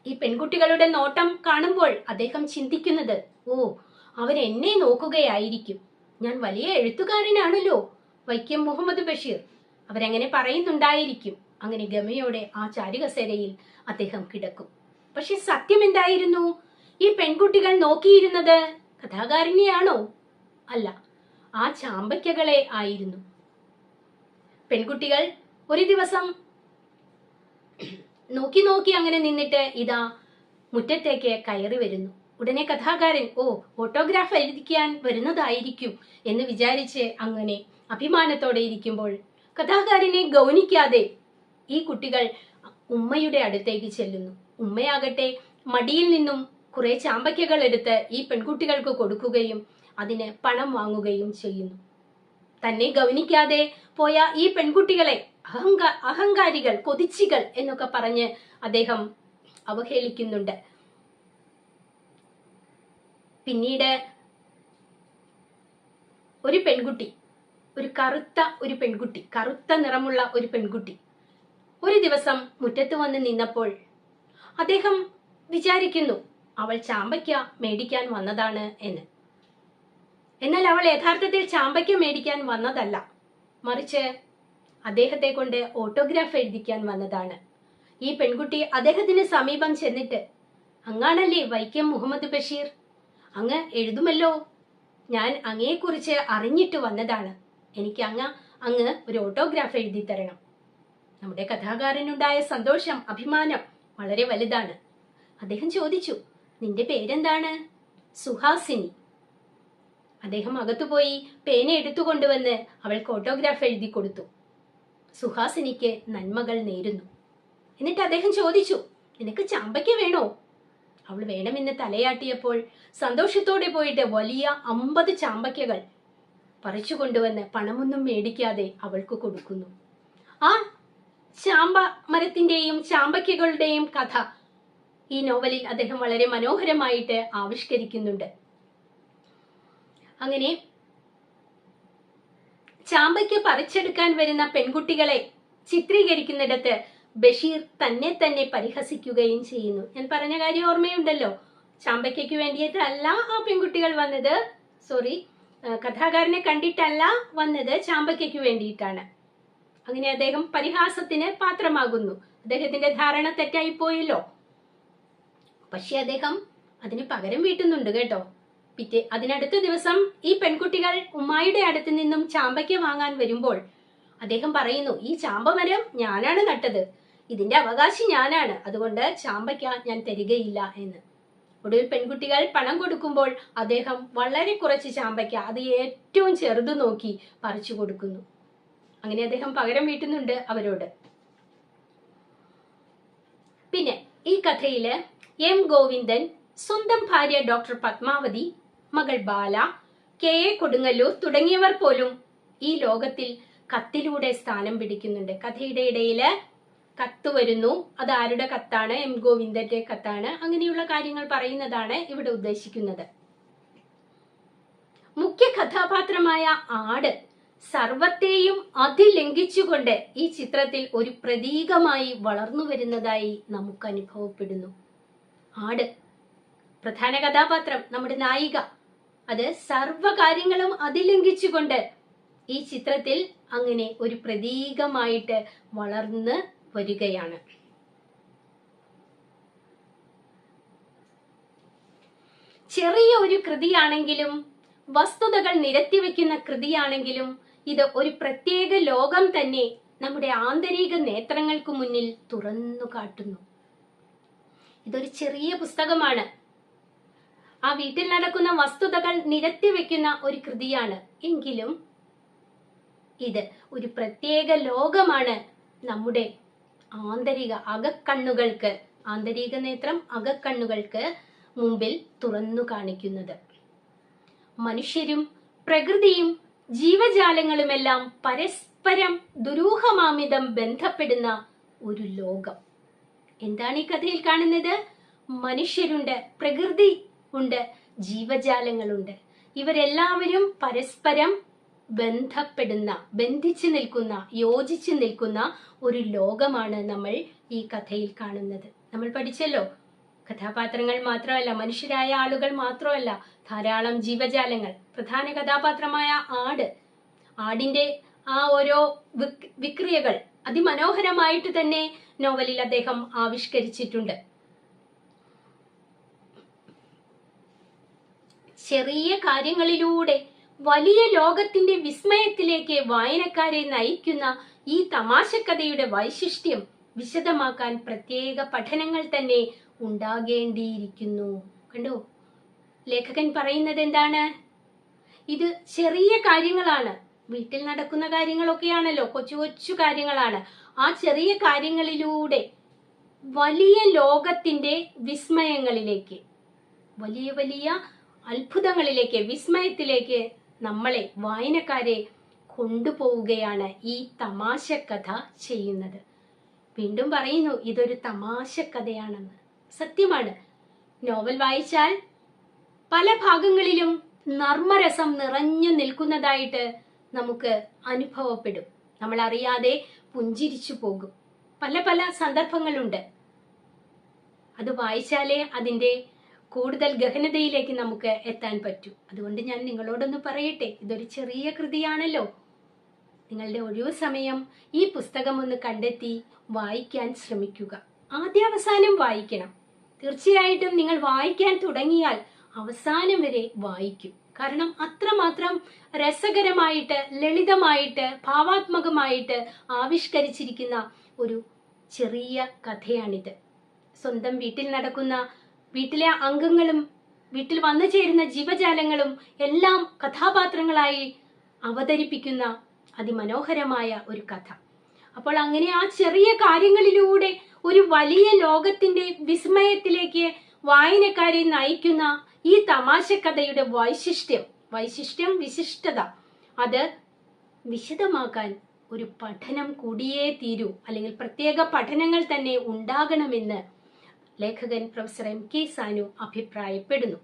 ഈ പെൺകുട്ടികളുടെ നോട്ടം കാണുമ്പോൾ അദ്ദേഹം ചിന്തിക്കുന്നത്, ഓ, അവരെന്നെ നോക്കുകയായിരിക്കും, ഞാൻ വലിയ എഴുത്തുകാരനാണല്ലോ, വൈക്കം മുഹമ്മദ് ബഷീർ, അവരങ്ങനെ പറയുന്നുണ്ടായിരിക്കും. അങ്ങനെ ഗമയോടെ ആ ചാരുകസേരയിൽ അദ്ദേഹം കിടക്കും. പക്ഷെ സത്യം എന്തായിരുന്നു? ഈ പെൺകുട്ടികൾ നോക്കിയിരുന്നത് കഥാകാരനെയാണോ? അല്ല, ആ ചാമ്പയ്ക്കകളെ ആയിരുന്നു. പെൺകുട്ടികൾ ഒരു ദിവസം നോക്കി അങ്ങനെ നിന്നിട്ട് ഇതാ മുറ്റത്തേക്ക് കയറി വരുന്നു. ഉടനെ കഥാകാരൻ, ഓ, ഓട്ടോഗ്രാഫ് എഴുതിക്കാൻ വരുന്നതായിരിക്കും എന്ന് വിചാരിച്ച് അങ്ങനെ അഭിമാനത്തോടെ ഇരിക്കുമ്പോൾ കഥാകാരനെ ഗൗനിക്കാതെ ഈ കുട്ടികൾ ഉമ്മയുടെ അടുത്തേക്ക് ചെല്ലുന്നു. ഉമ്മയാകട്ടെ മടിയിൽ നിന്നും കുറെ ചാമ്പയ്ക്കകൾ എടുത്ത് ഈ പെൺകുട്ടികൾക്ക് കൊടുക്കുകയും അതിന് പണം വാങ്ങുകയും ചെയ്യുന്നു. തന്നെ ഗൗനിക്കാതെ പോയ ഈ പെൺകുട്ടികളെ അഹങ്കാരികൾ, കൊതിച്ചികൾ എന്നൊക്കെ പറഞ്ഞ് അദ്ദേഹം അവഹേളിക്കുന്നുണ്ട്. പിന്നീട് ഒരു പെൺകുട്ടി, കറുത്ത നിറമുള്ള ഒരു പെൺകുട്ടി ഒരു ദിവസം മുറ്റത്ത് വന്ന് നിന്നപ്പോൾ അദ്ദേഹം വിചാരിക്കുന്നു അവൾ ചാമ്പയ്ക്ക മേടിക്കാൻ വന്നതാണ് എന്ന്. എന്നാൽ അവൾ യഥാർത്ഥത്തിൽ ചാമ്പയ്ക്ക മേടിക്കാൻ വന്നതല്ല, മറിച്ച് അദ്ദേഹത്തെ കൊണ്ട് ഓട്ടോഗ്രാഫ് എഴുതിക്കാൻ വന്നതാണ്. ഈ പെൺകുട്ടി അദ്ദേഹത്തിന് സമീപം ചെന്നിട്ട്, അങ്ങാണല്ലേ വൈക്കം മുഹമ്മദ് ബഷീർ, അങ്ങ് എഴുതുമല്ലോ, ഞാൻ അങ്ങയെക്കുറിച്ച് അറിഞ്ഞിട്ട് വന്നതാണ്, എനിക്ക് അങ്ങ് ഒരു ഓട്ടോഗ്രാഫ് എഴുതി തരണം. നമ്മുടെ കഥാകാരനുണ്ടായ സന്തോഷം, അഭിമാനം വളരെ വലുതാണ്. അദ്ദേഹം ചോദിച്ചു, നിന്റെ പേരെന്താണ്? സുഹാസിനി. അദ്ദേഹം അകത്തുപോയി പേന എടുത്തുകൊണ്ടുവന്ന് അവൾക്ക് ഓട്ടോഗ്രാഫ് എഴുതി കൊടുത്തു. സുഹാസിനിക്ക് നന്മകൾ നേരുന്നു. എന്നിട്ട് അദ്ദേഹം ചോദിച്ചു, നിനക്ക് ചാമ്പയ്ക്ക വേണോ? അവൾ വേണമെന്ന് തലയാട്ടിയപ്പോൾ സന്തോഷത്തോടെ പോയിട്ട് വലിയ 50 ചാമ്പയ്ക്കകൾ പറിച്ചു കൊണ്ടുവന്ന് പണമൊന്നും മേടിക്കാതെ അവൾക്ക് കൊടുക്കുന്നു. ആ ചാമ്പ മരത്തിന്റെയും ചാമ്പയ്ക്കകളുടെയും കഥ ഈ നോവലിൽ അദ്ദേഹം വളരെ മനോഹരമായിട്ട് ആവിഷ്കരിക്കുന്നുണ്ട്. അങ്ങനെ ചാമ്പയ്ക്ക് പറിച്ചെടുക്കാൻ വരുന്ന പെൺകുട്ടികളെ ചിത്രീകരിക്കുന്നിടത്ത് ബഷീർ തന്നെ പരിഹസിക്കുകയും ചെയ്യുന്നു. ഞാൻ പറഞ്ഞ കാര്യം ഓർമ്മയുണ്ടല്ലോ, ചാമ്പയ്ക്കയ്ക്ക് വേണ്ടിയിട്ടല്ല ആ പെൺകുട്ടികൾ വന്നത്, കഥാകാരനെ കണ്ടിട്ടല്ല വന്നത്, ചാമ്പയ്ക്കയ്ക്ക് വേണ്ടിയിട്ടാണ്. അങ്ങനെ അദ്ദേഹം പരിഹാസത്തിന് പാത്രമാകുന്നു. അദ്ദേഹത്തിന്റെ ധാരണ തെറ്റായി പോയല്ലോ. പക്ഷെ അദ്ദേഹം അതിന് പകരം വീട്ടുന്നുണ്ട് കേട്ടോ. അതിനടുത്ത ദിവസം ഈ പെൺകുട്ടികൾ ഉമ്മായിയുടെ അടുത്ത് നിന്നും ചാമ്പയ്ക്ക വാങ്ങാൻ വരുമ്പോൾ അദ്ദേഹം പറയുന്നു, ഈ ചാമ്പമരം ഞാനാണ് നട്ടത്, ഇതിന്റെ അവകാശി ഞാനാണ്, അതുകൊണ്ട് ചാമ്പയ്ക്ക ഞാൻ തരികയില്ല എന്ന്. ഒടുവിൽ പെൺകുട്ടികൾ പണം കൊടുക്കുമ്പോൾ അദ്ദേഹം വളരെ കുറച്ച് ചാമ്പയ്ക്ക, അത് ഏറ്റവും ചെറുത് നോക്കി പറിച്ചു കൊടുക്കുന്നു. അങ്ങനെ അദ്ദേഹം പകരം വീട്ടുന്നുണ്ട് അവരോട്. പിന്നെ ഈ കഥയില് എം ഗോവിന്ദൻ, സ്വന്തം ഭാര്യ ഡോക്ടർ പത്മാവതി, മകൾ ബാല, കെ എ കൊടുങ്ങല്ലൂർ തുടങ്ങിയവർ പോലും ഈ ലോകത്തിൽ കത്തിലൂടെ സ്ഥാനം പിടിക്കുന്നുണ്ട്. കഥയുടെ ഇടയില് കത്ത് വരുന്നു. അത് ആരുടെ കത്താണ്? എം ഗോവിന്ദന്റെ കത്താണ്. അങ്ങനെയുള്ള കാര്യങ്ങൾ പറയുന്നതാണ് ഇവിടെ ഉദ്ദേശിക്കുന്നത്. മുഖ്യ കഥാപാത്രമായ ആട് സർവത്തെയും അതിലംഘിച്ചുകൊണ്ട് ഈ ചിത്രത്തിൽ ഒരു പ്രതീകമായി വളർന്നു വരുന്നതായി നമുക്ക് അനുഭവപ്പെടുന്നു. ആട് പ്രധാന കഥാപാത്രം, നമ്മുടെ നായിക, അത് സർവകാര്യങ്ങളും അതിലംഘിച്ചുകൊണ്ട് ഈ ചിത്രത്തിൽ അങ്ങനെ ഒരു പ്രതീകമായിട്ട് വളർന്ന് വരികയാണ്. ചെറിയ ഒരു കൃതിയാണെങ്കിലും, വസ്തുതകൾ നിരത്തിവെക്കുന്ന കൃതിയാണെങ്കിലും, ഇത് ഒരു പ്രത്യേക ലോകം തന്നെ നമ്മുടെ ആന്തരിക നേത്രങ്ങൾക്ക് മുന്നിൽ തുറന്നു കാട്ടുന്നു. ഇതൊരു ചെറിയ പുസ്തകമാണ്. ആ വീട്ടിൽ നടക്കുന്ന വസ്തുതകൾ നിരത്തിവെക്കുന്ന ഒരു കൃതിയാണ്. എങ്കിലും ഇത് ഒരു പ്രത്യേക ലോകമാണ് നമ്മുടെ ആന്തരിക അകക്കണ്ണുകൾക്ക്, ആന്തരിക നേത്രം അകക്കണ്ണുകൾക്ക് മുമ്പിൽ തുറന്നു കാണിക്കുന്നത്. മനുഷ്യരും പ്രകൃതിയും ജീവജാലങ്ങളുമെല്ലാം പരസ്പരം ദുരൂഹമാമിതം ബന്ധപ്പെടുന്ന ഒരു ലോകം. എന്താണ് ഈ കഥയിൽ കാണുന്നത്? മനുഷ്യരുണ്ട്, പ്രകൃതി ഉണ്ട്, ജീവജാലങ്ങളുണ്ട്. ഇവരെല്ലാവരും പരസ്പരം ബന്ധപ്പെടുന്ന, ബന്ധിച്ചു നിൽക്കുന്ന, യോജിച്ചു നിൽക്കുന്ന ഒരു ലോകമാണ് നമ്മൾ ഈ കഥയിൽ കാണുന്നത്. നമ്മൾ പഠിച്ചല്ലോ, കഥാപാത്രങ്ങൾ മാത്രമല്ല, മനുഷ്യരായ ആളുകൾ മാത്രമല്ല, ധാരാളം ജീവജാലങ്ങൾ. പ്രധാന കഥാപാത്രമായ ആടിന്റെ ആ ഓരോ വിക്രിയകൾ അതിമനോഹരമായിട്ട് തന്നെ നോവലിൽ അദ്ദേഹം ആവിഷ്കരിച്ചിട്ടുണ്ട്. ചെറിയ കാര്യങ്ങളിലൂടെ വലിയ ലോകത്തിന്റെ വിസ്മയത്തിലേക്ക് വായനക്കാരെ നയിക്കുന്ന ഈ തമാശക്കഥയുടെ വൈശിഷ്ട്യം വിശദമാക്കാൻ പ്രത്യേക പഠനങ്ങൾ തന്നെ ഉണ്ടാകേണ്ടിയിരിക്കുന്നു. കണ്ടോ, ലേഖകൻ പറയുന്നത് എന്താണ്? ഇത് ചെറിയ കാര്യങ്ങളാണ്, വീട്ടിൽ നടക്കുന്ന കാര്യങ്ങളൊക്കെയാണല്ലോ, കൊച്ചു കൊച്ചു കാര്യങ്ങളാണ്. ആ ചെറിയ കാര്യങ്ങളിലൂടെ വലിയ ലോകത്തിന്റെ വിസ്മയങ്ങളിലേക്ക്, വലിയ വലിയ അത്ഭുതങ്ങളിലേക്ക്, വിസ്മയത്തിലേക്ക് നമ്മളെ, വായനക്കാരെ കൊണ്ടുപോവുകയാണ് ഈ തമാശക്കഥ ചെയ്യുന്നത്. വീണ്ടും പറയുന്നു, ഇതൊരു തമാശക്കഥയാണെന്ന്. സത്യമാണ്. നോവൽ വായിച്ചാൽ പല ഭാഗങ്ങളിലും നർമ്മരസം നിറഞ്ഞു നിൽക്കുന്നതായിട്ട് നമുക്ക് അനുഭവപ്പെടും. നമ്മൾ അറിയാതെ പുഞ്ചിരിച്ചു പോകും. പല പല സന്ദർഭങ്ങളുണ്ട്. അത് വായിച്ചാലേ അതിൻ്റെ കൂടുതൽ ഗഹനതയിലേക്ക് നമുക്ക് എത്താൻ പറ്റൂ. അതുകൊണ്ട് ഞാൻ നിങ്ങളോടൊന്ന് പറയട്ടെ, ഇതൊരു ചെറിയ കൃതിയാണല്ലോ. നിങ്ങളുടെ ഒഴിവു സമയം ഈ പുസ്തകം ഒന്ന് കണ്ടെത്തി വായിക്കാൻ ശ്രമിക്കുക. ആദ്യാവസാനം വായിക്കണം. തീർച്ചയായിട്ടും നിങ്ങൾ വായിക്കാൻ തുടങ്ങിയാൽ അവസാനം വരെ വായിക്കും. കാരണം അത്രമാത്രം രസകരമായിട്ട്, ലളിതമായിട്ട്, ഭാവാത്മകമായിട്ട് ആവിഷ്കരിച്ചിരിക്കുന്ന ഒരു ചെറിയ കഥയാണിത്. സ്വന്തം വീട്ടിൽ നടക്കുന്ന, വീട്ടിലെ അംഗങ്ങളും വീട്ടിൽ വന്നു ചേരുന്ന ജീവജാലങ്ങളും എല്ലാം കഥാപാത്രങ്ങളായി അവതരിപ്പിക്കുന്ന അതിമനോഹരമായ ഒരു കഥ. അപ്പോൾ അങ്ങനെ ആ ചെറിയ കാര്യങ്ങളിലൂടെ ഒരു വലിയ ലോകത്തിന്റെ വിസ്മയത്തിലേക്ക് വായനക്കാരെ നയിക്കുന്ന ഈ തമാശ കഥയുടെ വിശിഷ്ടത അത് വിശദമാക്കാൻ ഒരു പഠനം കൂടിയേ തീരൂ, അല്ലെങ്കിൽ പ്രത്യേക പഠനങ്ങൾ തന്നെ ഉണ്ടാകണമെന്ന് ലേഖകൻ പ്രൊഫസർ MK സാനു അഭിപ്രായപ്പെടുന്നു.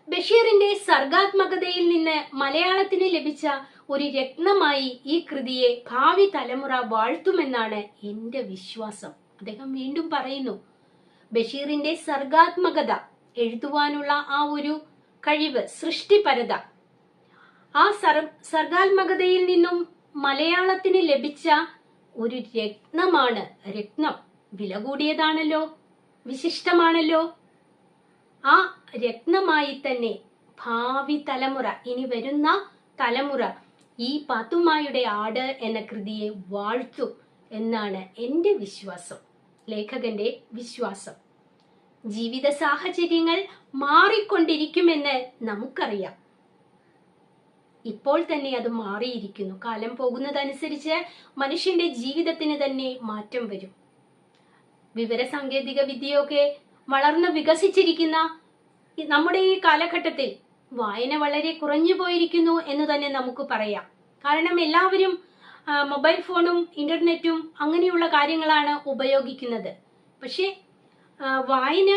ബഷീറിന്റെ സർഗാത്മകതയിൽ നിന്ന് മലയാളത്തിന് ലഭിച്ച ഒരു രത്നമായി ഈ കൃതിയെ ഭാവി തലമുറ വാഴ്ത്തുമെന്നാണ് എന്റെ വിശ്വാസം. അദ്ദേഹം വീണ്ടും പറയുന്നു, ബഷീറിന്റെ സർഗാത്മകത, എഴുതുവാനുള്ള ആ ഒരു കഴിവ്, സൃഷ്ടിപരത, ആ സർഗാത്മകതയിൽ നിന്നും മലയാളത്തിന് ലഭിച്ച ഒരു രത്നമാണ്. രത്നം വില കൂടിയതാണല്ലോ, വിശിഷ്ടമാണല്ലോ. ആ രത്നമായി തന്നെ ഭാവി തലമുറ, ഇനി വരുന്ന തലമുറ ഈ പാത്തുമ്മയുടെ ആട് എന്ന കൃതിയെ വാഴ്ത്തും എന്നാണ് എൻ്റെ വിശ്വാസം, ലേഖകന്റെ വിശ്വാസം. ജീവിത സാഹചര്യങ്ങൾ മാറിക്കൊണ്ടിരിക്കുമെന്ന് നമുക്കറിയാം. ഇപ്പോൾ തന്നെ അത് മാറിയിരിക്കുന്നു. കാലം പോകുന്നതനുസരിച്ച് മനുഷ്യന്റെ ജീവിതത്തിന് തന്നെ മാറ്റം വരും. വിവരസാങ്കേതിക വിദ്യയൊക്കെ വളർന്നു വികസിച്ചിരിക്കുന്ന നമ്മുടെ ഈ കാലഘട്ടത്തിൽ വായന വളരെ കുറഞ്ഞു പോയിരിക്കുന്നു എന്ന് തന്നെ നമുക്ക് പറയാം. കാരണം എല്ലാവരും മൊബൈൽ ഫോണും ഇന്റർനെറ്റും അങ്ങനെയുള്ള കാര്യങ്ങളാണ് ഉപയോഗിക്കുന്നത്. പക്ഷെ വായന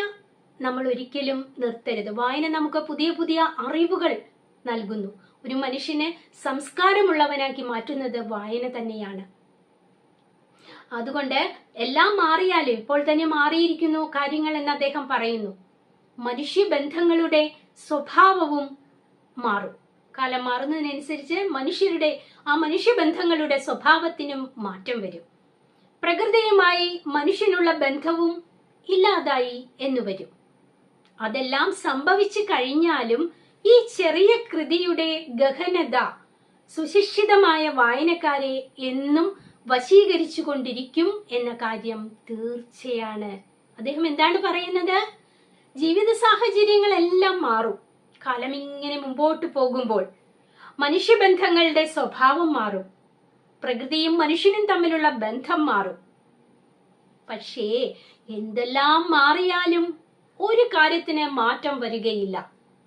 നമ്മൾ ഒരിക്കലും നിർത്തരുത്. വായന നമുക്ക് പുതിയ പുതിയ അറിവുകൾ നൽകുന്നു. ഒരു മനുഷ്യനെ സംസ്കാരമുള്ളവനാക്കി മാറ്റുന്നത് വായന തന്നെയാണ്. അതുകൊണ്ട് എല്ലാം മാറിയാലും ഇപ്പോൾ തന്നെ മാറിയിരിക്കുന്നു കാര്യങ്ങൾ എന്ന് അദ്ദേഹം പറയുന്നു. മനുഷ്യബന്ധങ്ങളുടെ സ്വഭാവവും മാറും. കാലം മാറുന്നതിനനുസരിച്ച് മനുഷ്യബന്ധങ്ങളുടെ സ്വഭാവത്തിനും മാറ്റം വരും. പ്രകൃതിയുമായി മനുഷ്യനുള്ള ബന്ധവും ഇല്ലാതായി എന്നു വരും. അതെല്ലാം സംഭവിച്ചു കഴിഞ്ഞാലും ഈ ചെറിയ കൃതിയുടെ ഗഹനത സുശിക്ഷിതമായ വായനക്കാരെ എന്നും വശീകരിച്ചു കൊണ്ടിരിക്കും എന്ന കാര്യം തീർച്ചയാണ്. അദ്ദേഹം എന്താണ് പറയുന്നത്? ജീവിത സാഹചര്യങ്ങളെല്ലാം മാറും. കാലം ഇങ്ങനെ മുമ്പോട്ട് പോകുമ്പോൾ മനുഷ്യബന്ധങ്ങളുടെ സ്വഭാവം മാറും. പ്രകൃതിയും മനുഷ്യനും തമ്മിലുള്ള ബന്ധം മാറും. പക്ഷേ എന്തെല്ലാം മാറിയാലും ഒരു കാര്യത്തിന് മാറ്റം വരികയില്ല.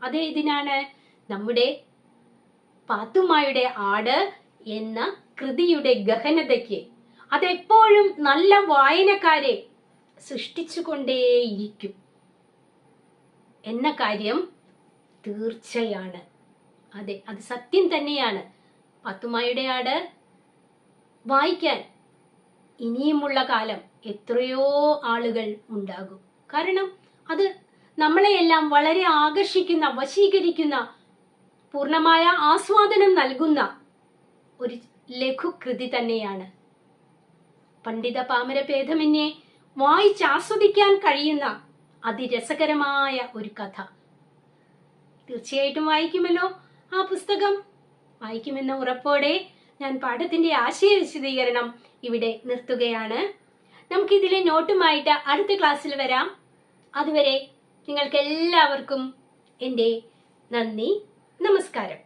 അതേതിനാണ്? നമ്മുടെ പാത്തുമ്മയുടെ ആട് എന്ന കൃതിയുടെ ഗഹനതയ്ക്ക്. അതെപ്പോഴും നല്ല വായനക്കാരെ സൃഷ്ടിച്ചുകൊണ്ടേയിരിക്കും എന്ന കാര്യം തീർച്ചയാണ്. അതെ, അത് സത്യം തന്നെയാണ്. പാത്തുമ്മയുടെ ആട് വായിക്കാൻ ഇനിയുമുള്ള കാലം എത്രയോ ആളുകൾ ഉണ്ടാകും. കാരണം അത് നമ്മളെയെല്ലാം വളരെ ആകർഷിക്കുന്ന, വശീകരിക്കുന്ന, പൂർണ്ണമായ ആസ്വാദനം നൽകുന്ന ഒരു ലഘുകൃതി തന്നെയാണ്. പണ്ഡിത പാമര ഭേദമന്യേ വായിച്ചാസ്വദിക്കാൻ കഴിയുന്ന അതിരസകരമായ ഒരു കഥ. തീർച്ചയായിട്ടും വായിക്കുമല്ലോ ആ പുസ്തകം. വായിക്കുമെന്ന ഉറപ്പോടെ ഞാൻ പാഠത്തിന്റെ ആശയ വിശദീകരണം ഇവിടെ നിർത്തുകയാണ്. നമുക്കിതിലെ നോട്ടുമായിട്ട് അടുത്ത ക്ലാസ്സിൽ വരാം. അതുവരെ നിങ്ങൾക്ക് എല്ലാവർക്കും എൻ്റെ നന്ദി, നമസ്കാരം.